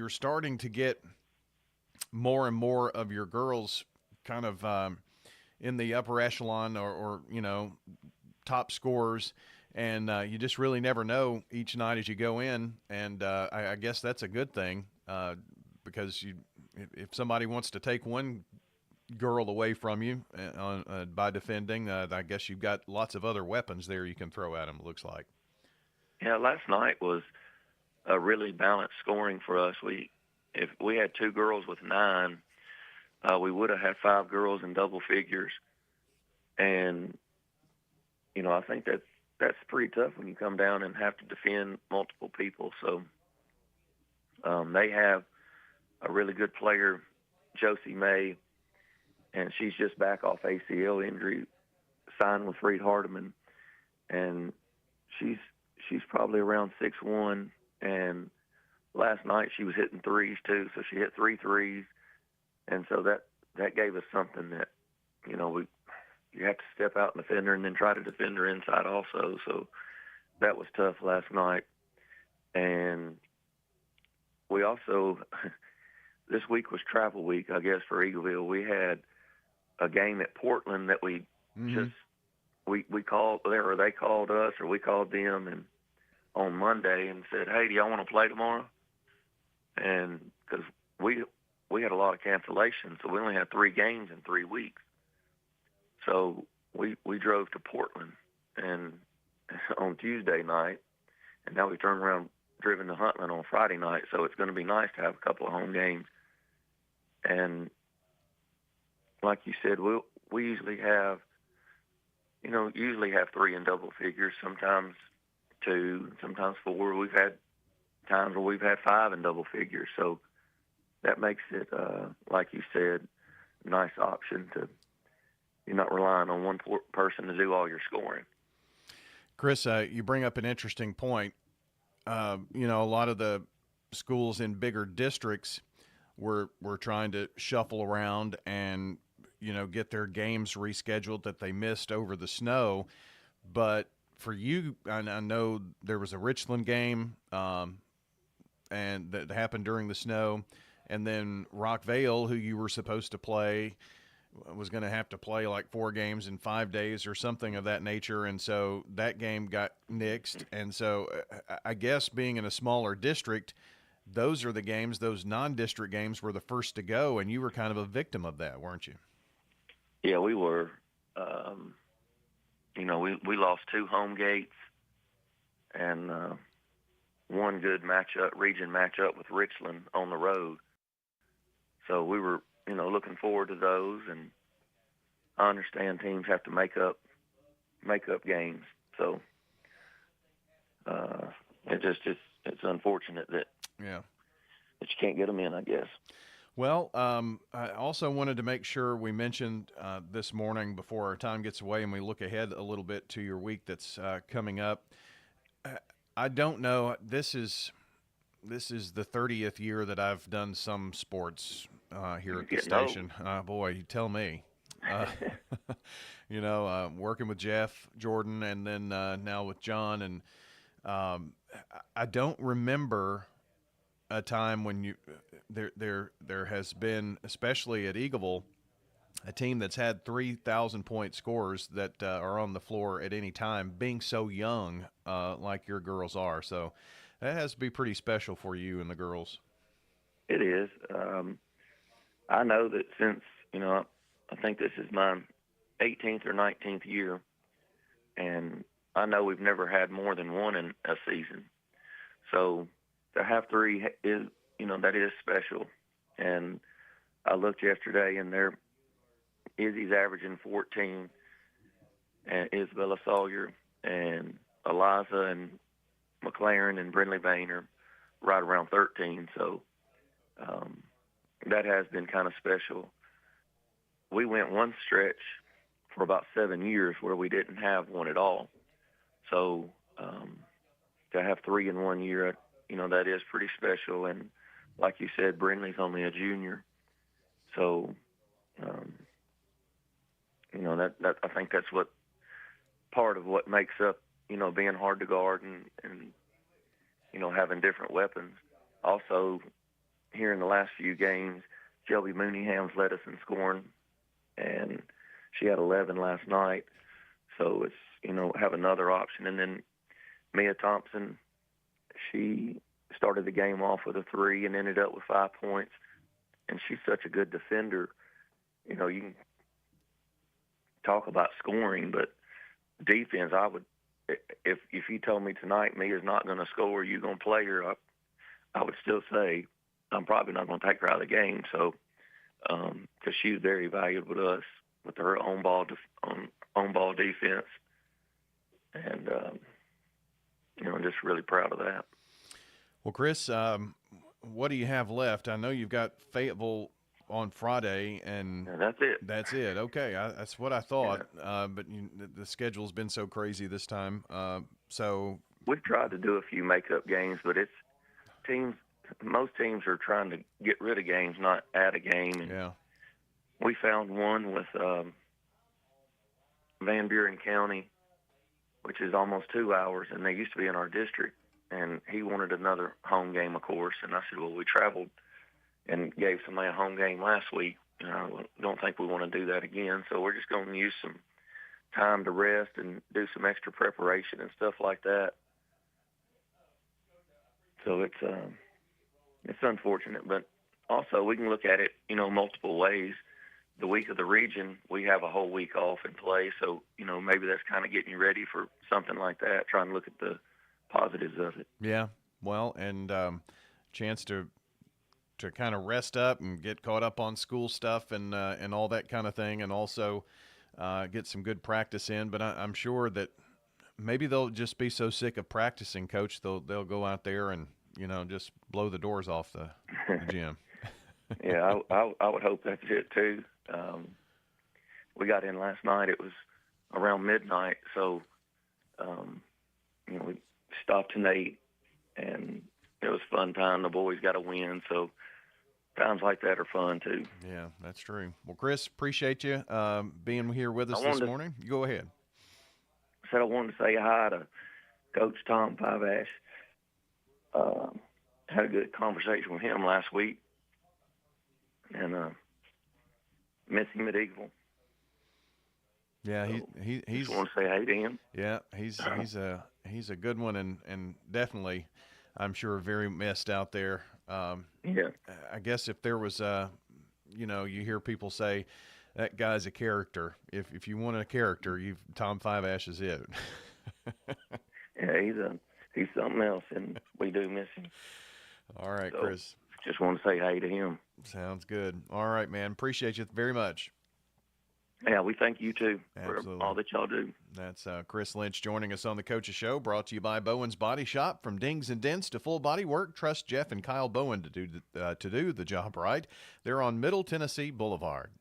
starting to get more and more of your girls kind of in the upper echelon or top scorers, and you just really never know each night as you go in, and I guess that's a good thing because if somebody wants to take one girl away from you by defending, I guess you've got lots of other weapons there you can throw at them, it looks like. Yeah, last night was a really balanced scoring for us. If we had 2 girls with 9, we would have had 5 girls in double figures, and I think that's pretty tough when you come down and have to defend multiple people. So they have a really good player, Josie May, and she's just back off ACL injury, signed with Reed Hardeman, and she's probably around 6'1", and last night she was hitting threes too, so she hit 3 threes, and so that gave us something that you have to step out and defend her and then try to defend her inside also. So that was tough last night. And we also, this week was travel week, I guess, for Eagleville. We had a game at Portland that we we called there, or they called us, or we called them, and on Monday and said, hey, do y'all want to play tomorrow? And because we had a lot of cancellations, so we only had 3 games in 3 weeks. So we drove to Portland and on Tuesday night, and now we turned around, driven to Huntland on Friday night. So it's going to be nice to have a couple of home games. And like you said, we usually have 3 in double figures, sometimes 2, sometimes 4. We've had times where we've had 5 in double figures. So that makes it, like you said, a nice option to you're not relying on one person to do all your scoring. Chris, you bring up an interesting point. A lot of the schools in bigger districts were trying to shuffle around and, get their games rescheduled that they missed over the snow. But for you, I know there was a Richland game and that happened during the snow. And then Rockvale, who you were supposed to play, was going to have to play like 4 games in 5 days or something of that nature. And so that game got nixed. And so I guess being in a smaller district, those are the games, those non-district games were the first to go, and you were kind of a victim of that, weren't you? Yeah, we were. We lost 2 home gates and one good region matchup with Richland on the road. So we were, looking forward to those, and I understand teams have to make up games. So it's unfortunate that you can't get them in, I guess. Well, I also wanted to make sure we mentioned this morning before our time gets away and we look ahead a little bit to your week that's coming up. I don't know. This is the 30th year that I've done some sports here at the station. Boy, you tell me. Working with Jeff Jordan and then now with John, and I don't remember a time when there has been, especially at Eagleville, a team that's had 3,000 point scorers that are on the floor at any time, being so young like your girls are. So that has to be pretty special for you and the girls. It is. I know that since, I think this is my 18th or 19th year, and I know we've never had more than one in a season. So to have three is, that is special. And I looked yesterday, and Izzy's averaging 14, and Isabella Sawyer and Eliza and McLaren and Brindley Bain are right around 13. So that has been kind of special. We went one stretch for about 7 years where we didn't have one at all. So to have three in 1 year, that is pretty special. And like you said, Brindley's only a junior. So, that I think that's what part of what makes up, being hard to guard and having different weapons. Also, here in the last few games, Shelby Mooneyham's led us in scoring, and she had 11 last night. So it's, have another option. And then Mia Thompson, she started the game off with a 3 and ended up with 5 points. And she's such a good defender. You can talk about scoring, but defense, I would, if you told me tonight Mia's not going to score, you're going to play her, I would still say I'm probably not going to take her out of the game. So, because she's very valuable to us with her on ball defense, and I'm just really proud of that. Well, Chris, what do you have left? I know you've got Fayetteville on Friday, and that's it. That's it. Okay, that's what I thought. Yeah. But the schedule's been so crazy this time. So we've tried to do a few makeup games, but it's teams. Most teams are trying to get rid of games, not add a game. And yeah. We found one with Van Buren County, which is almost 2 hours, and they used to be in our district. And he wanted another home game, of course. And I said, well, we traveled and gave somebody a home game last week. And I don't think we want to do that again. So we're just going to use some time to rest and do some extra preparation and stuff like that. So it's unfortunate, but also we can look at it, multiple ways. The week of the region, we have a whole week off and play. So, maybe that's kind of getting you ready for something like that, trying to look at the positives of it. Yeah, well, and chance to kind of rest up and get caught up on school stuff and all that kind of thing, and also get some good practice in. But I'm sure that maybe they'll just be so sick of practicing, Coach, they'll go out there and just blow the doors off the gym. Yeah, I would hope that's it too. We got in last night. It was around midnight, so we stopped in 8, and it was a fun time. The boys got a win, so times like that are fun too. Yeah, that's true. Well, Chris, appreciate you being here with us this morning. You go ahead. I wanted to say hi to Coach Tom Fivash. Had a good conversation with him last week, and miss him at Eagleville. Yeah, so he's. Just want to say hey to him. Yeah, he's a good one, and definitely, I'm sure very missed out there. Yeah. I guess if there was you hear people say that guy's a character. If you want a character, Tom Fivash is it. Yeah, he's something else, and we do miss him. All right, so, Chris. Just want to say hey to him. Sounds good. All right, man. Appreciate you very much. Yeah, we thank you, too, Absolutely. for all that y'all do. That's Chris Lynch joining us on the Coach's Show, brought to you by Bowen's Body Shop. From dings and dents to full body work, trust Jeff and Kyle Bowen to do the job right. They're on Middle Tennessee Boulevard.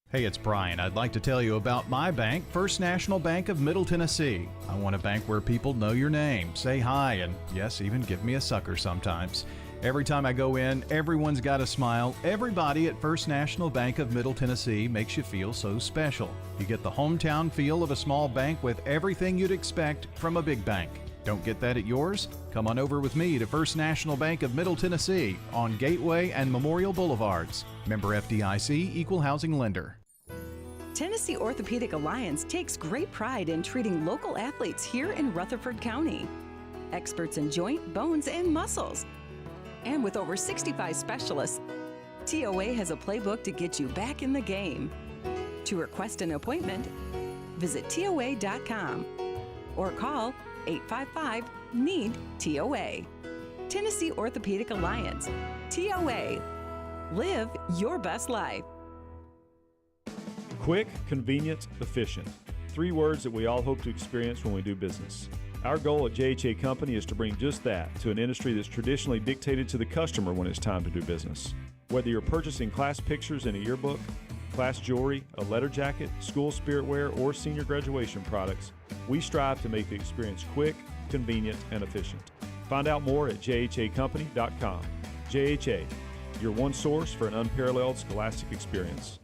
Hey, it's Brian. I'd like to tell you about my bank, First National Bank of Middle Tennessee. I want a bank where people know your name, say hi, and yes, even give me a sucker sometimes. Every time I go in, everyone's got a smile. Everybody at First National Bank of Middle Tennessee makes you feel so special. You get the hometown feel of a small bank with everything you'd expect from a big bank. Don't get that at yours? Come on over with me to First National Bank of Middle Tennessee on Gateway and Memorial Boulevards. Member FDIC, Equal Housing Lender. Tennessee Orthopedic Alliance takes great pride in treating local athletes here in Rutherford County. Experts in joint, bones, and muscles. And with over 65 specialists, TOA has a playbook to get you back in the game. To request an appointment, visit TOA.com or call 855-NEED-TOA. Tennessee Orthopedic Alliance. TOA. Live your best life. Quick, convenient, efficient. 3 words that we all hope to experience when we do business. Our goal at JHA Company is to bring just that to an industry that's traditionally dictated to the customer when it's time to do business. Whether you're purchasing class pictures in a yearbook, class jewelry, a letter jacket, school spirit wear, or senior graduation products, we strive to make the experience quick, convenient, and efficient. Find out more at jhacompany.com. JHA, your one source for an unparalleled scholastic experience.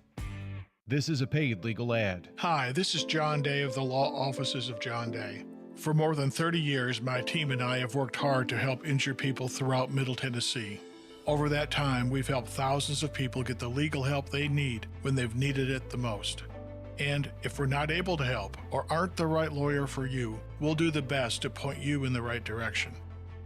This is a paid legal ad. Hi, this is John Day of the Law Offices of John Day. For more than 30 years, my team and I have worked hard to help injured people throughout Middle Tennessee. Over that time, we've helped thousands of people get the legal help they need when they've needed it the most. And if we're not able to help or aren't the right lawyer for you, we'll do the best to point you in the right direction.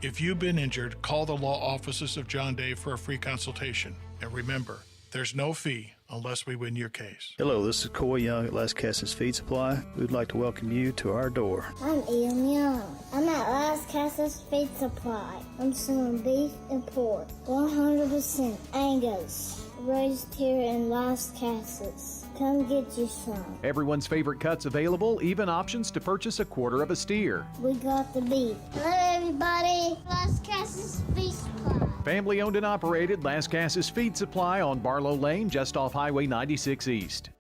If you've been injured, call the Law Offices of John Day for a free consultation. And remember, there's no fee unless we win your case. Hello, this is Coy Young at Las Casas Feed Supply. We'd like to welcome you to our door. I'm Ian Young. I'm at Las Casas Feed Supply. I'm selling beef and pork, 100% Angus, raised here in Las Casas. Come get you some. Everyone's favorite cuts available, even options to purchase a quarter of a steer. We got the beef. Hello, everybody. Las Casas Feed Supply. Family owned and operated, Las Casas Feed Supply on Barlow Lane, just off Highway 96 East.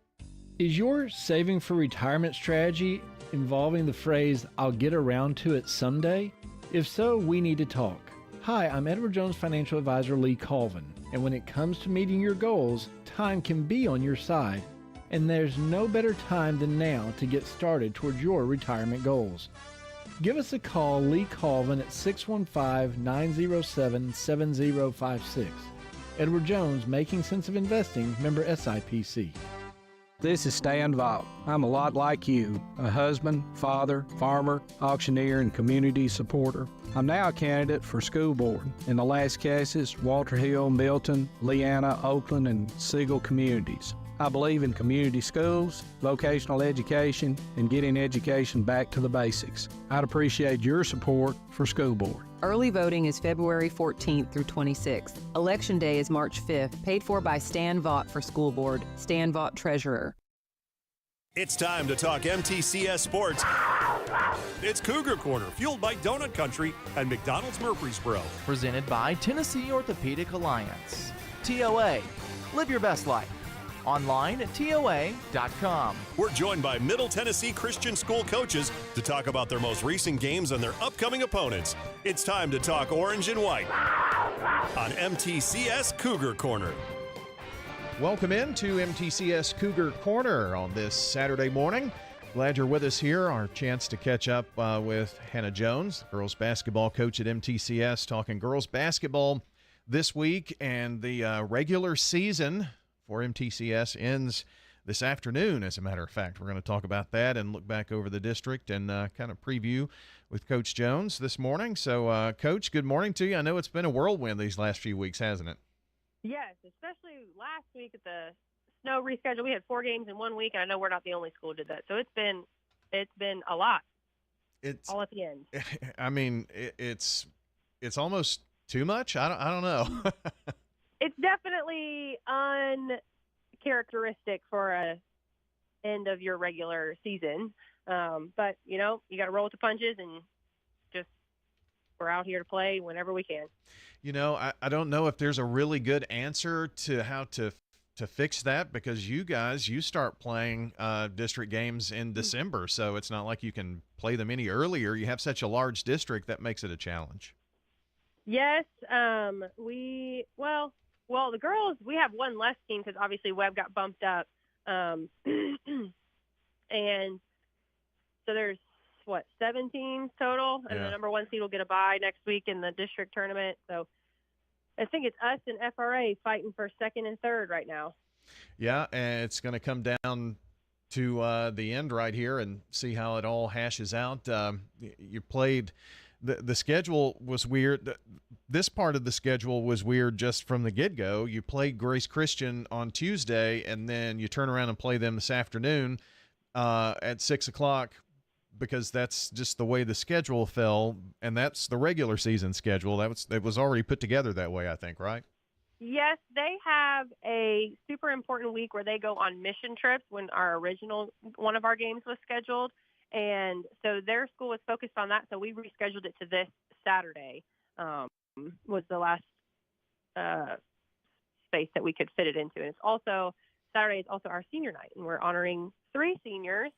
Is your saving for retirement strategy involving the phrase, "I'll get around to it someday"? If so, we need to talk. Hi, I'm Edward Jones Financial Advisor Lee Colvin, and when it comes to meeting your goals, time can be on your side, and there's no better time than now to get started towards your retirement goals. Give us a call, Lee Colvin, at 615-907-7056. Edward Jones, Making Sense of Investing, member SIPC. This is Stan Vaught. I'm a lot like you, a husband, father, farmer, auctioneer, and community supporter. I'm now a candidate for school board in the Las Casas, Walter Hill, Milton, Leanna, Oakland, and Siegel communities. I believe in community schools, vocational education, and getting education back to the basics. I'd appreciate your support for school board. Early voting is February 14th through 26th. Election Day is March 5th, paid for by Stan Vaught for school board. Stan Vaught, Treasurer. It's time to talk MTCS sports. It's Cougar Corner, fueled by Donut Country and McDonald's Murfreesboro. Presented by Tennessee Orthopedic Alliance. TOA. Live your best life. Online at TOA.com. We're joined by Middle Tennessee Christian School coaches to talk about their most recent games and their upcoming opponents. It's time to talk orange and white on MTCS Cougar Corner. Welcome into MTCS Cougar Corner on this Saturday morning. Glad you're with us here. Our chance to catch up with Hannah Jones, girls basketball coach at MTCS, talking girls basketball this week, and the regular season for MTCS ends this afternoon, as a matter of fact. We're going to talk about that and look back over the district and kind of preview with Coach Jones this morning. So, Coach, good morning to you. I know it's been a whirlwind these last few weeks, hasn't it? Yes, especially last week at the snow reschedule. We had 4 games in 1 week, and I know we're not the only school who did that. So it's been a lot. It's all at the end. I mean, it's almost too much. I don't know. It's definitely uncharacteristic for a end of your regular season. But, you know, you got to roll with the punches and just we're out here to play whenever we can. You know, I don't know if there's a really good answer to how to fix that, because you start playing district games in December, so it's not like you can play them any earlier. You have such a large district that makes it a challenge. Yes, the girls, we have one less team because obviously Webb got bumped up, and so there's 7 teams total, and the number 1 seed will get a bye next week in the district tournament. So I think it's us and FRA fighting for 2nd and 3rd right now. Yeah, and it's going to come down to the end right here and see how it all hashes out. You played the schedule was weird. This part of the schedule was weird just from the get-go. You played Grace Christian on Tuesday, and then you turn around and play them this afternoon at 6 o'clock, because that's just the way the schedule fell, and that's the regular season schedule. It was already put together that way, I think, right? Yes, they have a super important week where they go on mission trips when one of our games was scheduled. And so their school was focused on that, so we rescheduled it to this Saturday, was the last space that we could fit it into. And it's also, Saturday is also our senior night, and we're honoring 3 seniors.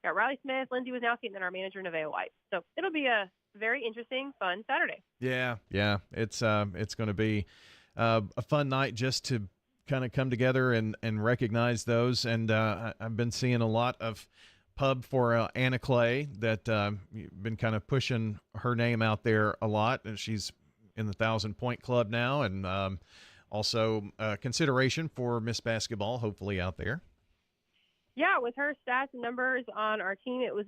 Got Riley Smith, Lindsay Wisnowski, and then our manager, Nevaeh White. So it'll be a very interesting, fun Saturday. Yeah. It's going to be a fun night just to kind of come together and recognize those. And I've been seeing a lot of pub for Anna Clay that been kind of pushing her name out there a lot, and she's in the 1,000 Point Club now, and also consideration for Miss Basketball hopefully out there. Yeah, with her stats and numbers on our team, it was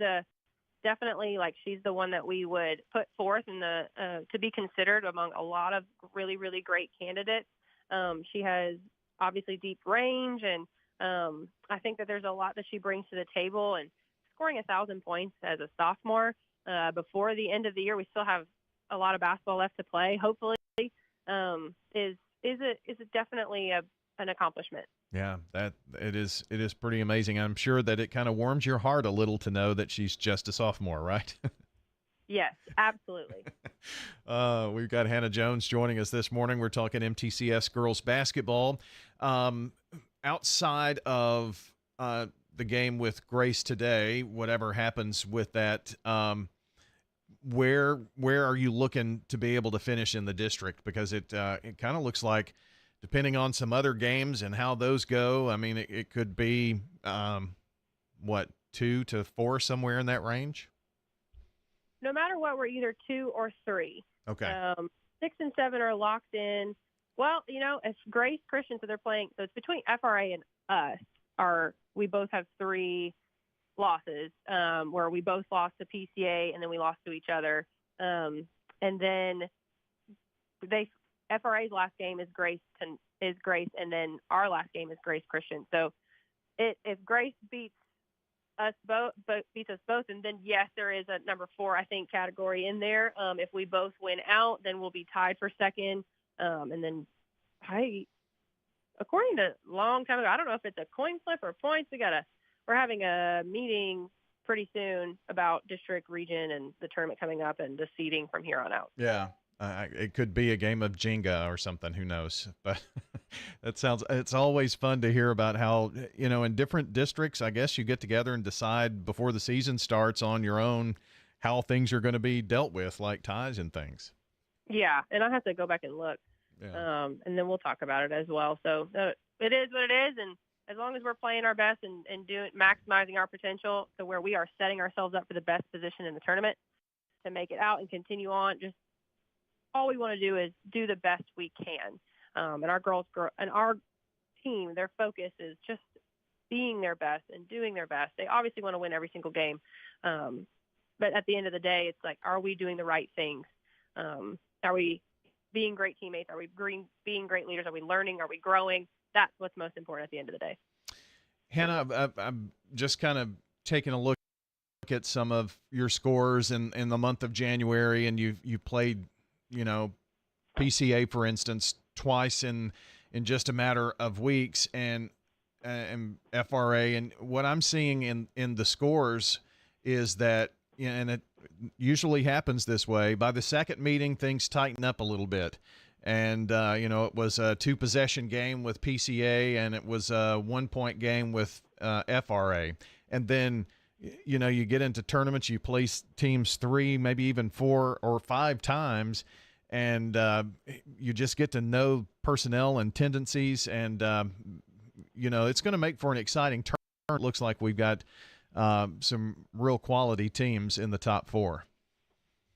definitely she's the one that we would put forth in to be considered among a lot of really, really great candidates. She has obviously deep range, and I think that there's a lot that she brings to the table, and scoring 1,000 points as a sophomore before the end of the year, we still have a lot of basketball left to play, hopefully, is definitely an accomplishment. Yeah, that it is pretty amazing. I'm sure that it kind of warms your heart a little to know that she's just a sophomore, right? Yes, absolutely. We've got Hannah Jones joining us this morning. We're talking MTCS girls basketball. Outside of the game with Grace today, whatever happens with that, where are you looking to be able to finish in the district? Because it kind of looks like, depending on some other games and how those go, I mean, it could be 2 to 4, somewhere in that range. No matter what, we're either 2 or 3. Okay. 6 and 7 are locked in. Well, you know, it's Grace Christian, so they're playing. So it's between FRA and us. We both have 3 losses, where we both lost to PCA and then we lost to each other. And then FRA's last game is Grace, and then our last game is Grace Christian. So if Grace beats us both, and then yes, there is a number 4, I think, category in there. If we both win out, then we'll be tied for 2nd. And then according to long time ago, I don't know if it's a coin flip or points. We're having a meeting pretty soon about district, region, and the tournament coming up and the seeding from here on out. Yeah. It could be a game of Jenga or something, who knows? But it's always fun to hear about how, you know, in different districts, I guess you get together and decide before the season starts on your own how things are going to be dealt with, like ties and things. Yeah, and I'll have to go back and look. Yeah. And then we'll talk about it as well. So it is what it is, and as long as we're playing our best and maximizing our potential to where we are setting ourselves up for the best position in the tournament to make it out and continue on, just all we want to do is do the best we can. And our girls and our team, their focus is just being their best and doing their best. They obviously want to win every single game. But at the end of the day, it's like, are we doing the right things? Are we being great teammates? Are we being great leaders? Are we learning? Are we growing? That's what's most important at the end of the day. Hannah, I'm just kind of taking a look at some of your scores in the month of January, and you played, you know, PCA, for instance, twice in just a matter of weeks. And and FRA, and what I'm seeing in the scores is that, and it usually happens this way, by the second meeting, things tighten up a little bit. And, it was a 2-possession game with PCA, and it was a 1-point game with FRA. And then, you get into tournaments, you play teams 3, maybe even 4 or 5 times, and you just get to know personnel and tendencies, and, it's going to make for an exciting tournament. It looks like we've got some real quality teams in the top 4.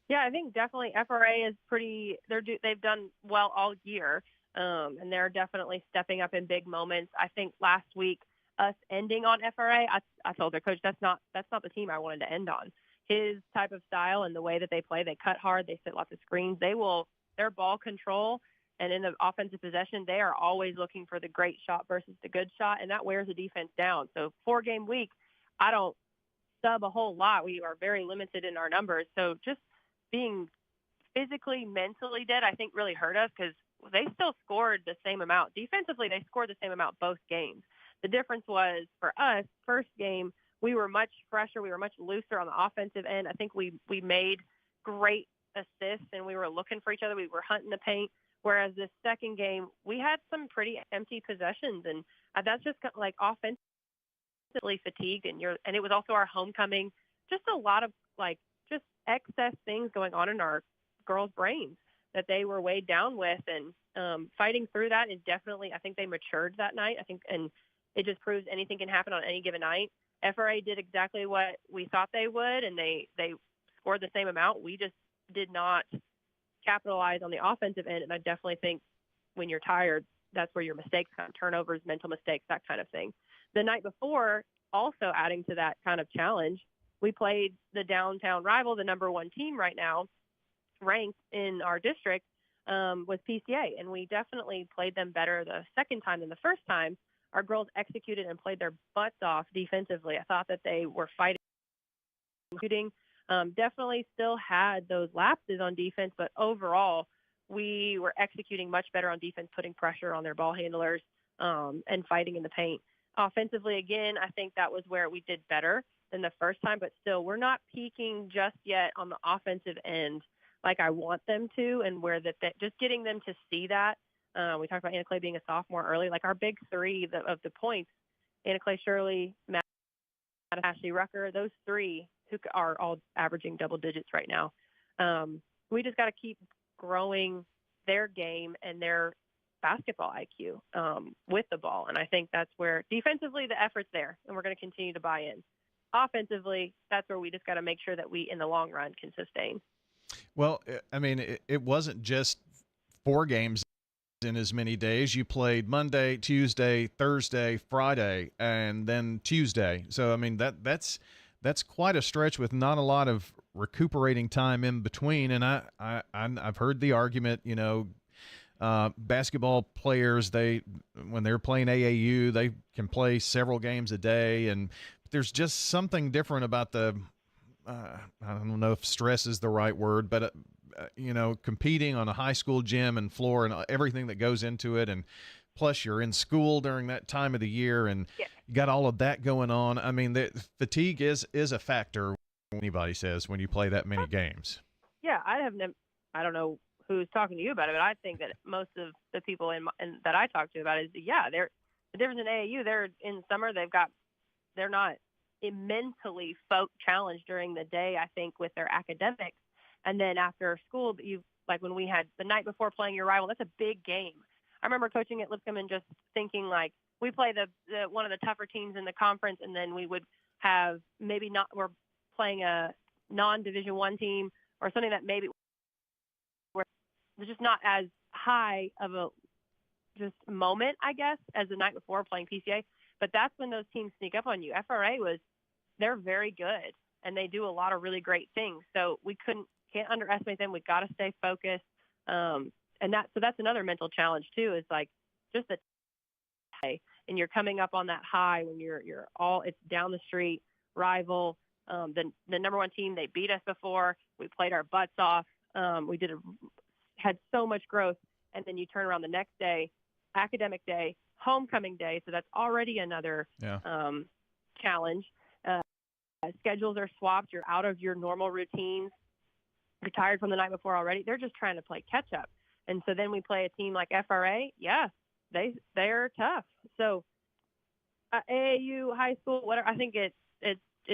Yeah, I think definitely FRA is they've done well all year, and they're definitely stepping up in big moments. I think last week, us ending on FRA, I told their coach that's not the team I wanted to end on. His type of style and the way that they play, they cut hard, they set lots of screens. Their ball control and in the offensive possession, they are always looking for the great shot versus the good shot, and that wears the defense down. So 4-game week, I don't sub a whole lot. We are very limited in our numbers. So just being physically, mentally dead, I think really hurt us because they still scored the same amount. Defensively, they scored the same amount both games. The difference was for us, first game, we were much fresher. We were much looser on the offensive end. I think we made great assists, and we were looking for each other. We were hunting the paint. Whereas this second game, we had some pretty empty possessions, and that's just like offensively fatigued. And it was also our homecoming. Just a lot of just excess things going on in our girls' brains that they were weighed down with, and fighting through that is definitely, I think they matured that night. I think, and it just proves anything can happen on any given night. FRA did exactly what we thought they would, and they scored the same amount. We just did not capitalize on the offensive end, and I definitely think when you're tired, that's where your mistakes come, turnovers, mental mistakes, that kind of thing. The night before, also adding to that kind of challenge, we played the downtown rival, the number 1 team right now, ranked in our district, with PCA, and we definitely played them better the second time than the first time. Our girls executed and played their butts off defensively. I thought that they were fighting, shooting. Definitely still had those lapses on defense, but overall, we were executing much better on defense, putting pressure on their ball handlers, and fighting in the paint. Offensively, again, I think that was where we did better than the first time, but still, we're not peaking just yet on the offensive end like I want them to, and where that just getting them to see that. We talked about Anna Clay being a sophomore early. Like our big 3 of the points, Anna Clay Shirley, Ashley Rucker, those 3 who are all averaging double digits right now. We just got to keep growing their game and their basketball IQ with the ball. And I think that's where defensively the effort's there, and we're going to continue to buy in. Offensively, that's where we just got to make sure that we, in the long run, can sustain. Well, I mean, it wasn't just 4 games in as many days. You played Monday, Tuesday, Thursday, Friday, and then Tuesday. So, I mean, that's quite a stretch with not a lot of recuperating time in between. And I've heard the argument, basketball players, when they're playing AAU, they can play several games a day, and there's just something different about the I don't know if stress is the right word, but competing on a high school gym and floor and everything that goes into it, and plus you're in school during that time of the year, and you got all of that going on. I mean, the fatigue is a factor, anybody says, when you play that many games. Yeah, I don't know who's talking to you about it, but I think that most of the people that I talk to about it is, the difference in AAU, they're in summer, they're not mentally challenged during the day, I think, with their academics. And then after school, like when we had the night before playing your rival, that's a big game. I remember coaching at Lipscomb and just thinking, like, we play the one of the tougher teams in the conference, and then we would have we're playing a non-Division I team or something that maybe we're just not as high of a just moment, I guess, as the night before playing PCA. But that's when those teams sneak up on you. FRA they're very good, and they do a lot of really great things. So we can't underestimate them. We've got to stay focused. And that's another mental challenge too, is like just the high, and you're coming up on that high when it's down the street rival. The number 1 team, they beat us before. We played our butts off. We had so much growth, and then you turn around the next day, academic day, homecoming day, so that's already another challenge. Schedules are swapped. You're out of your normal routines. You're tired from the night before already. They're just trying to play catch up. And so then we play a team like FRA. Yeah, they're tough. So AAU, high school, whatever. I think it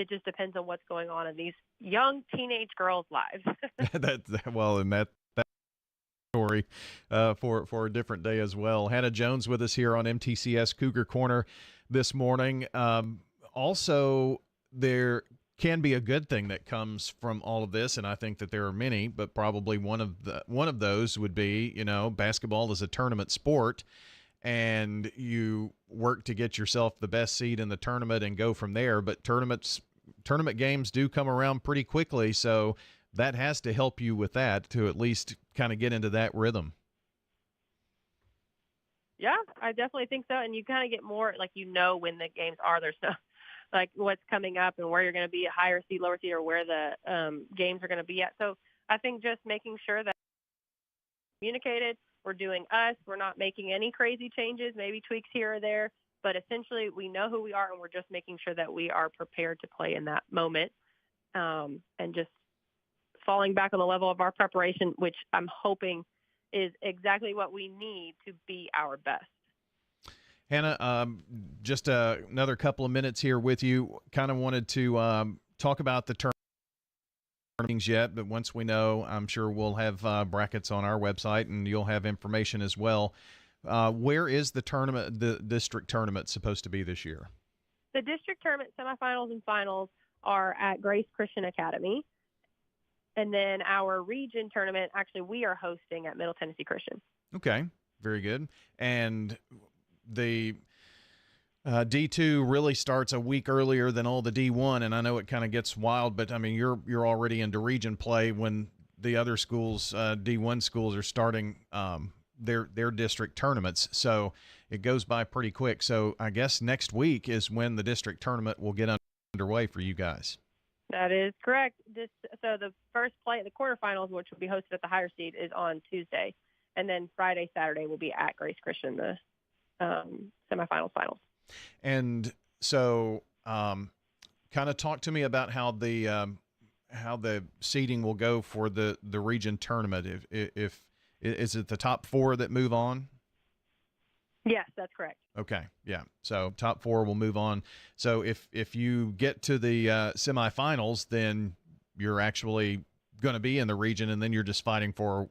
just depends on what's going on in these young teenage girls' lives. that story for a different day as well. Hannah Jones with us here on MTCS Cougar Corner this morning. Also, there can be a good thing that comes from all of this, and I think that there are many, but probably one of those would be, basketball is a tournament sport, and you work to get yourself the best seed in the tournament and go from there. But tournament games do come around pretty quickly, so that has to help you with that to at least kind of get into that rhythm. Yeah, I definitely think so. And you kind of get more, like, when the games are. There's no, like, what's coming up and where you're going to be, a higher seed, lower seed, or where the games are going to be at. So I think just making sure that communicated, we're doing us, we're not making any crazy changes, maybe tweaks here or there, but essentially we know who we are, and we're just making sure that we are prepared to play in that moment, and just falling back on the level of our preparation, which I'm hoping is exactly what we need to be our best. Hannah, just another couple of minutes here with you. Kind of wanted to talk about the tournament yet, but once we know, I'm sure we'll have brackets on our website, and you'll have information as well. Where is the tournament, the district tournament, supposed to be this year? The district tournament semifinals and finals are at Grace Christian Academy. And then our region tournament, actually, we are hosting at Middle Tennessee Christian. Okay, very good. And the D2 really starts a week earlier than all the D1, and I know it kind of gets wild, but I mean, you're already into region play when the other schools, D1 schools, are starting their district tournaments. So it goes by pretty quick. So I guess next week is when the district tournament will get underway for you guys. That is correct. So the first play at the quarterfinals, which will be hosted at the higher seed, is on Tuesday. And then Friday, Saturday will be at Grace Christian, the semifinals, finals. And so kind of talk to me about how the seeding will go for the region tournament. If is it the top four that move on? Yes, that's correct. Okay, yeah. So top four will move on. So if you get to the semifinals, then you're actually going to be in the region, and then you're just fighting for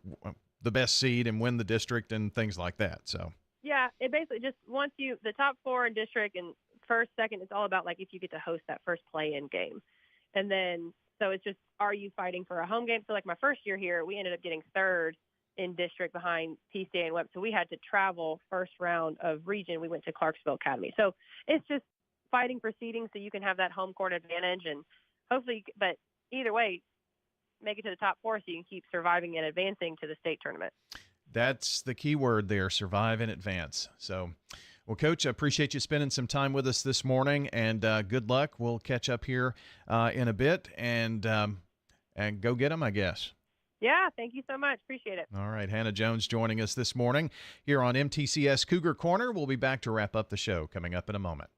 the best seed and win the district and things like that. So yeah, it basically just once the top four in district and first, second, it's all about like if you get to host that first play-in game, and then so it's just are you fighting for a home game? So like my first year here, we ended up getting third in district behind PCA and Webb. So we had to travel first round of region. We went to Clarksville Academy. So it's just fighting for seeding so you can have that home court advantage, and hopefully, but either way, make it to the top four so you can keep surviving and advancing to the state tournament. That's the key word there, survive and advance. So, well, Coach, I appreciate you spending some time with us this morning, and good luck. We'll catch up here in a bit, and go get them, I guess. Yeah, thank you so much. Appreciate it. All right, Hannah Jones joining us this morning here on MTCS Cougar Corner. We'll be back to wrap up the show coming up in a moment.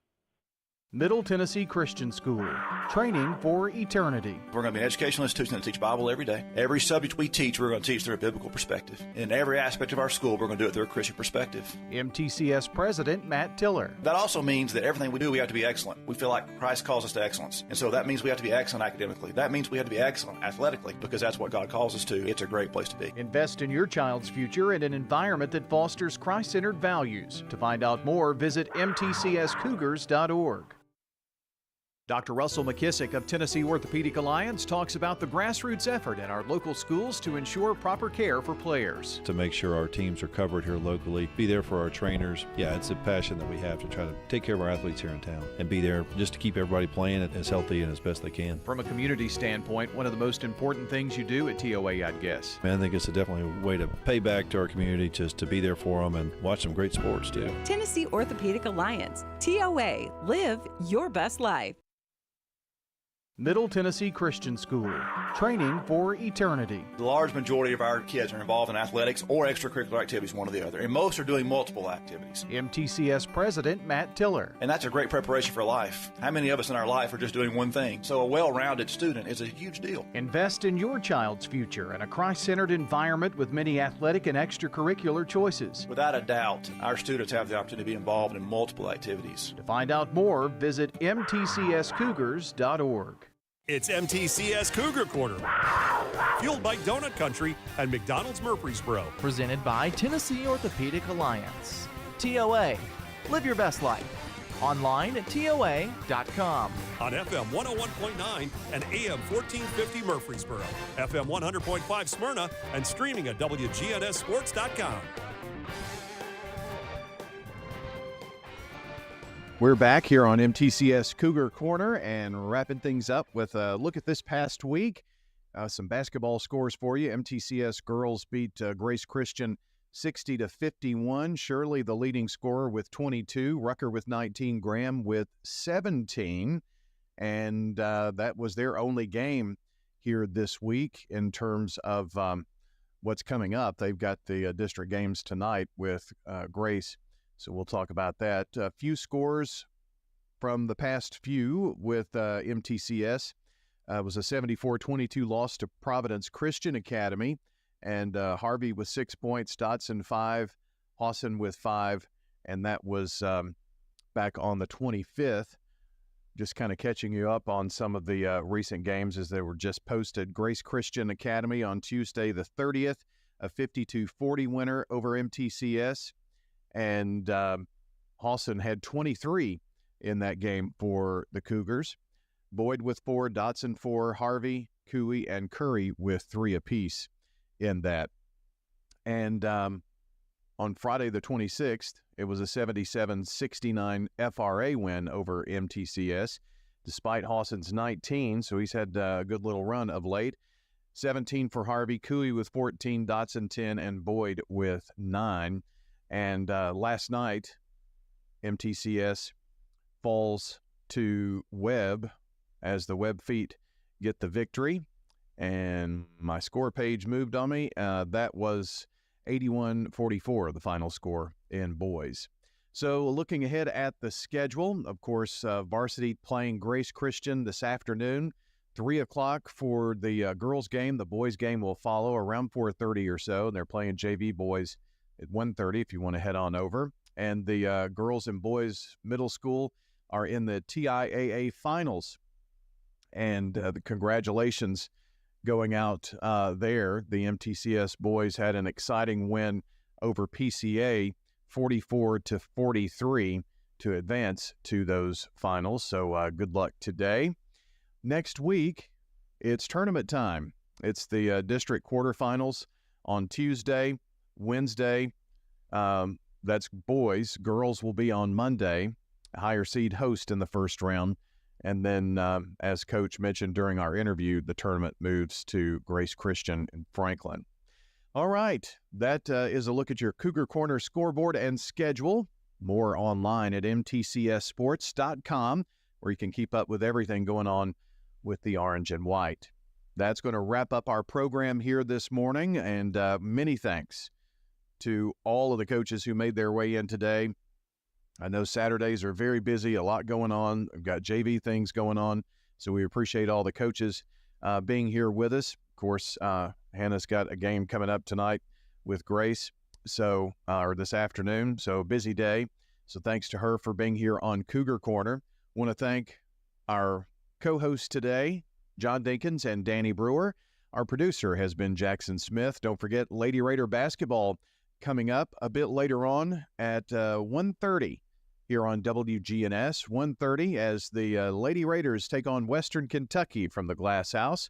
Middle Tennessee Christian School, training for eternity. We're going to be an educational institution that teach Bible every day. Every subject we teach, we're going to teach through a biblical perspective. In every aspect of our school, we're going to do it through a Christian perspective. MTCS President Matt Tiller. That also means that everything we do, we have to be excellent. We feel like Christ calls us to excellence. And so that means we have to be excellent academically. That means we have to be excellent athletically, because that's what God calls us to. It's a great place to be. Invest in your child's future in an environment that fosters Christ-centered values. To find out more, visit mtcscougars.org. Dr. Russell McKissick of Tennessee Orthopedic Alliance talks about the grassroots effort in our local schools to ensure proper care for players. To make sure our teams are covered here locally, be there for our trainers. Yeah, it's a passion that we have to try to take care of our athletes here in town and be there just to keep everybody playing as healthy and as best they can. From a community standpoint, one of the most important things you do at TOA, I'd guess. I think it's definitely a way to pay back to our community, just to be there for them and watch some great sports too. Tennessee Orthopedic Alliance, TOA, live your best life. Middle Tennessee Christian School, training for eternity. The large majority of our kids are involved in athletics or extracurricular activities, one or the other, and most are doing multiple activities. MTCS President Matt Tiller. And that's a great preparation for life. How many of us in our life are just doing one thing? So a well-rounded student is a huge deal. Invest in your child's future in a Christ-centered environment with many athletic and extracurricular choices. Without a doubt, our students have the opportunity to be involved in multiple activities. To find out more, visit mtcscougars.org. It's MTCS Cougar Corner, fueled by Donut Country and McDonald's Murfreesboro. Presented by Tennessee Orthopedic Alliance. TOA. Live your best life. Online at TOA.com. On FM 101.9 and AM 1450 Murfreesboro, FM 100.5 Smyrna, and streaming at WGNSSports.com. We're back here on MTCS Cougar Corner and wrapping things up with a look at this past week. Some basketball scores for you. MTCS girls beat Grace Christian 60-51. Shirley, the leading scorer, with 22. Rucker with 19. Graham with 17. And that was their only game here this week in terms of what's coming up. They've got the district games tonight with Grace. So we'll talk about that. A few scores from the past few with MTCS. It was a 74-22 loss to Providence Christian Academy. And Harvey with 6 points, Dotson 5, Hawson with 5. And that was back on the 25th. Just kind of catching you up on some of the recent games as they were just posted. Grace Christian Academy on Tuesday the 30th, a 52-40 winner over MTCS. And Hawson had 23 in that game for the Cougars. Boyd with 4, Dotson 4, Harvey, Cooey, and Curry with 3 apiece in that. And on Friday the 26th, it was a 77-69 FRA win over MTCS, despite Hawson's 19, so he's had a good little run of late. 17 for Harvey, Cooey with 14, Dotson 10, and Boyd with 9. And last night, MTCS falls to Webb as the Webb Feet get the victory. And my score page moved on me. That was 81-44, the final score in boys. So looking ahead at the schedule, of course, varsity playing Grace Christian this afternoon. 3 o'clock for the girls' game. The boys' game will follow around 4:30 or so. And they're playing JV boys at 1:30 if you want to head on over. And the girls and boys middle school are in the TIAA finals. And the congratulations going out there. The MTCS boys had an exciting win over PCA, 44-43, to advance to those finals. So good luck today. Next week, it's tournament time. It's the district quarterfinals on Tuesday. Wednesday, that's boys. Girls will be on Monday, a higher seed host in the first round. And then, as Coach mentioned during our interview, the tournament moves to Grace Christian in Franklin. All right, that is a look at your Cougar Corner scoreboard and schedule. More online at mtcssports.com, where you can keep up with everything going on with the orange and white. That's going to wrap up our program here this morning, and many thanks to all of the coaches who made their way in today. I know Saturdays are very busy, a lot going on. We've got JV things going on, so we appreciate all the coaches being here with us. Of course, Hannah's got a game coming up tonight with Grace, or this afternoon, so busy day. So thanks to her for being here on Cougar Corner. Want to thank our co-hosts today, John Dinkins and Danny Brewer. Our producer has been Jackson Smith. Don't forget Lady Raider basketball coming up a bit later on at 1:30 here on WGNS. 1:30 as the Lady Raiders take on Western Kentucky from the Glass House.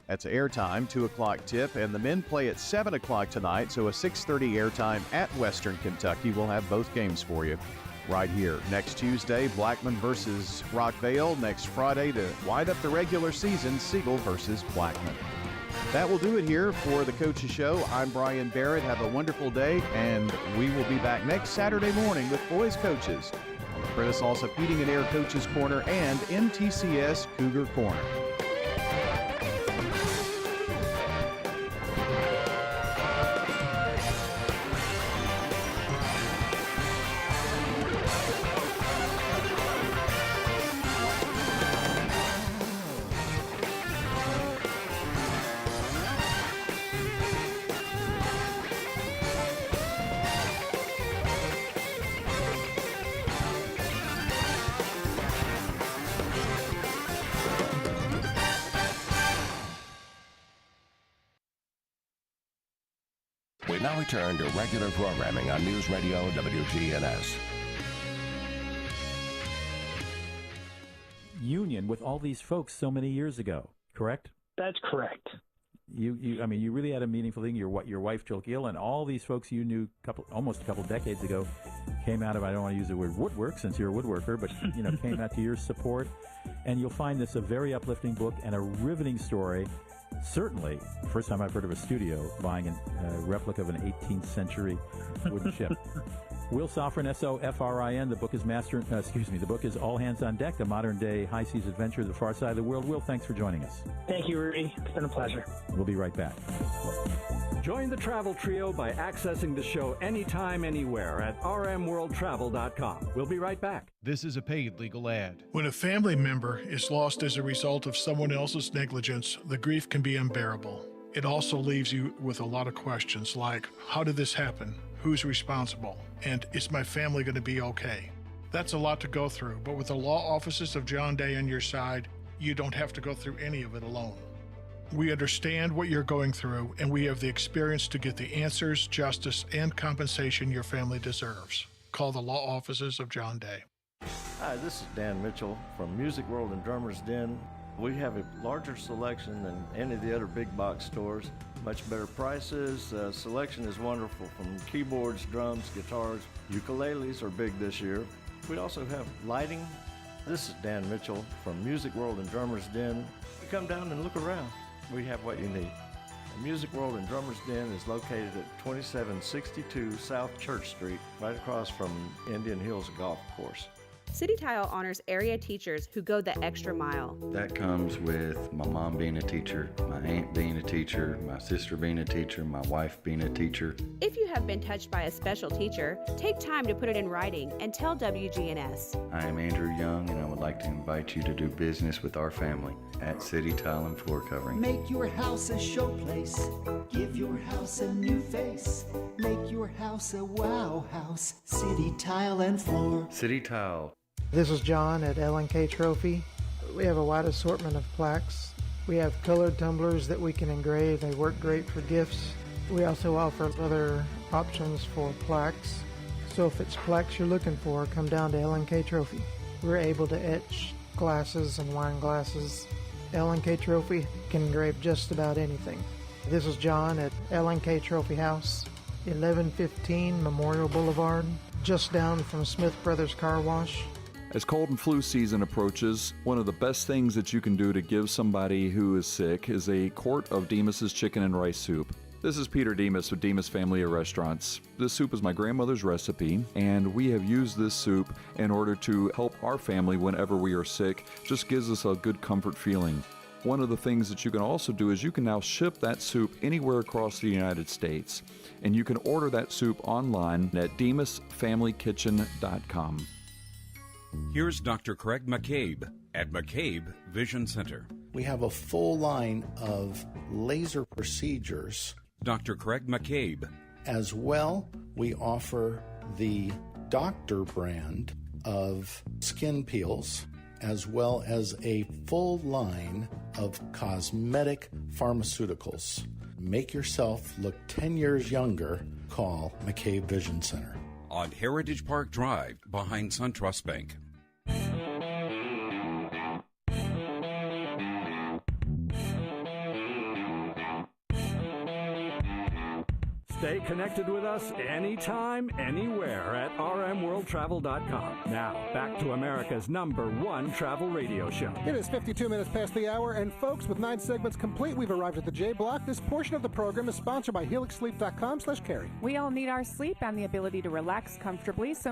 That's airtime, 2 o'clock tip, and the men play at 7 o'clock tonight, so a 6:30 airtime at Western Kentucky. We'll have both games for you right here. Next Tuesday, Blackman versus Rockvale. Next Friday, to wind up the regular season, Siegel versus Blackman. That will do it here for the Coaches Show. I'm Brian Barrett. Have a wonderful day, and we will be back next Saturday morning with Boys Coaches on the Prentice also Heating and Air Coaches Corner and MTCS Cougar Corner. We now return to regular programming on News Radio WGNS. Union with all these folks so many years ago, correct? That's correct. You really had a meaningful thing. Your wife, Jill Gill, and all these folks you knew almost a couple decades ago came out of, I don't want to use the word woodwork since you're a woodworker, but came out to your support. And you'll find this a very uplifting book and a riveting story. Certainly, first time I've heard of a studio buying a replica of an 18th century wooden ship. Will Sofrin, S-O-F-R-I-N. The book is The book is All Hands on Deck, a modern-day high-seas adventure to the far side of the world. Will, thanks for joining us. Thank you, Rudy. It's been a pleasure. We'll be right back. Join the Travel Trio by accessing the show anytime, anywhere at rmworldtravel.com. We'll be right back. This is a paid legal ad. When a family member is lost as a result of someone else's negligence, the grief can be unbearable. It also leaves you with a lot of questions like, how did this happen? Who's responsible? And is my family going to be okay? That's a lot to go through, but with the law offices of John Day on your side, you don't have to go through any of it alone. We understand what you're going through, and we have the experience to get the answers, justice, and compensation your family deserves. Call the law offices of John Day. Hi, this is Dan Mitchell from Music World and Drummers Den. We have a larger selection than any of the other big box stores. Much better prices. Selection is wonderful, from keyboards, drums, guitars. Ukuleles are big this year. We also have lighting. This is Dan Mitchell from Music World and Drummers Den. You come down and look around. We have what you need. The Music World and Drummers Den is located at 2762 South Church Street, right across from Indian Hills Golf Course. City Tile honors area teachers who go the extra mile. That comes with my mom being a teacher, my aunt being a teacher, my sister being a teacher, my wife being a teacher. If you have been touched by a special teacher, take time to put it in writing and tell WGNS. I am Andrew Young, and I would like to invite you to do business with our family at City Tile and Floor Covering. Make your house a showplace. Give your house a new face. Make your house a wow house. City Tile and Floor. City Tile. This is John at L&K Trophy. We have a wide assortment of plaques. We have colored tumblers that we can engrave. They work great for gifts. We also offer other options for plaques. So if it's plaques you're looking for, come down to L&K Trophy. We're able to etch glasses and wine glasses. L&K Trophy can engrave just about anything. This is John at L&K Trophy House, 1115 Memorial Boulevard, just down from Smith Brothers Car Wash. As cold and flu season approaches, one of the best things that you can do to give somebody who is sick is a quart of Demas's chicken and rice soup. This is Peter Demas with Demas Family of Restaurants. This soup is my grandmother's recipe, and we have used this soup in order to help our family whenever we are sick. Just gives us a good comfort feeling. One of the things that you can also do is you can now ship that soup anywhere across the United States, and you can order that soup online at DemasFamilyKitchen.com. Here's Dr. Craig McCabe at McCabe Vision Center. We have a full line of laser procedures. Dr. Craig McCabe. As well, we offer the Doctor brand of skin peels, as well as a full line of cosmetic pharmaceuticals. Make yourself look 10 years younger. Call McCabe Vision Center. On Heritage Park Drive, behind SunTrust Bank. Stay connected with us anytime, anywhere at rmworldtravel.com. Now, back to America's #1 travel radio show. It is 52 minutes past the hour, and folks, with 9 segments complete, we've arrived at the J Block. This portion of the program is sponsored by HelixSleep.com/Carrie. We all need our sleep and the ability to relax comfortably, so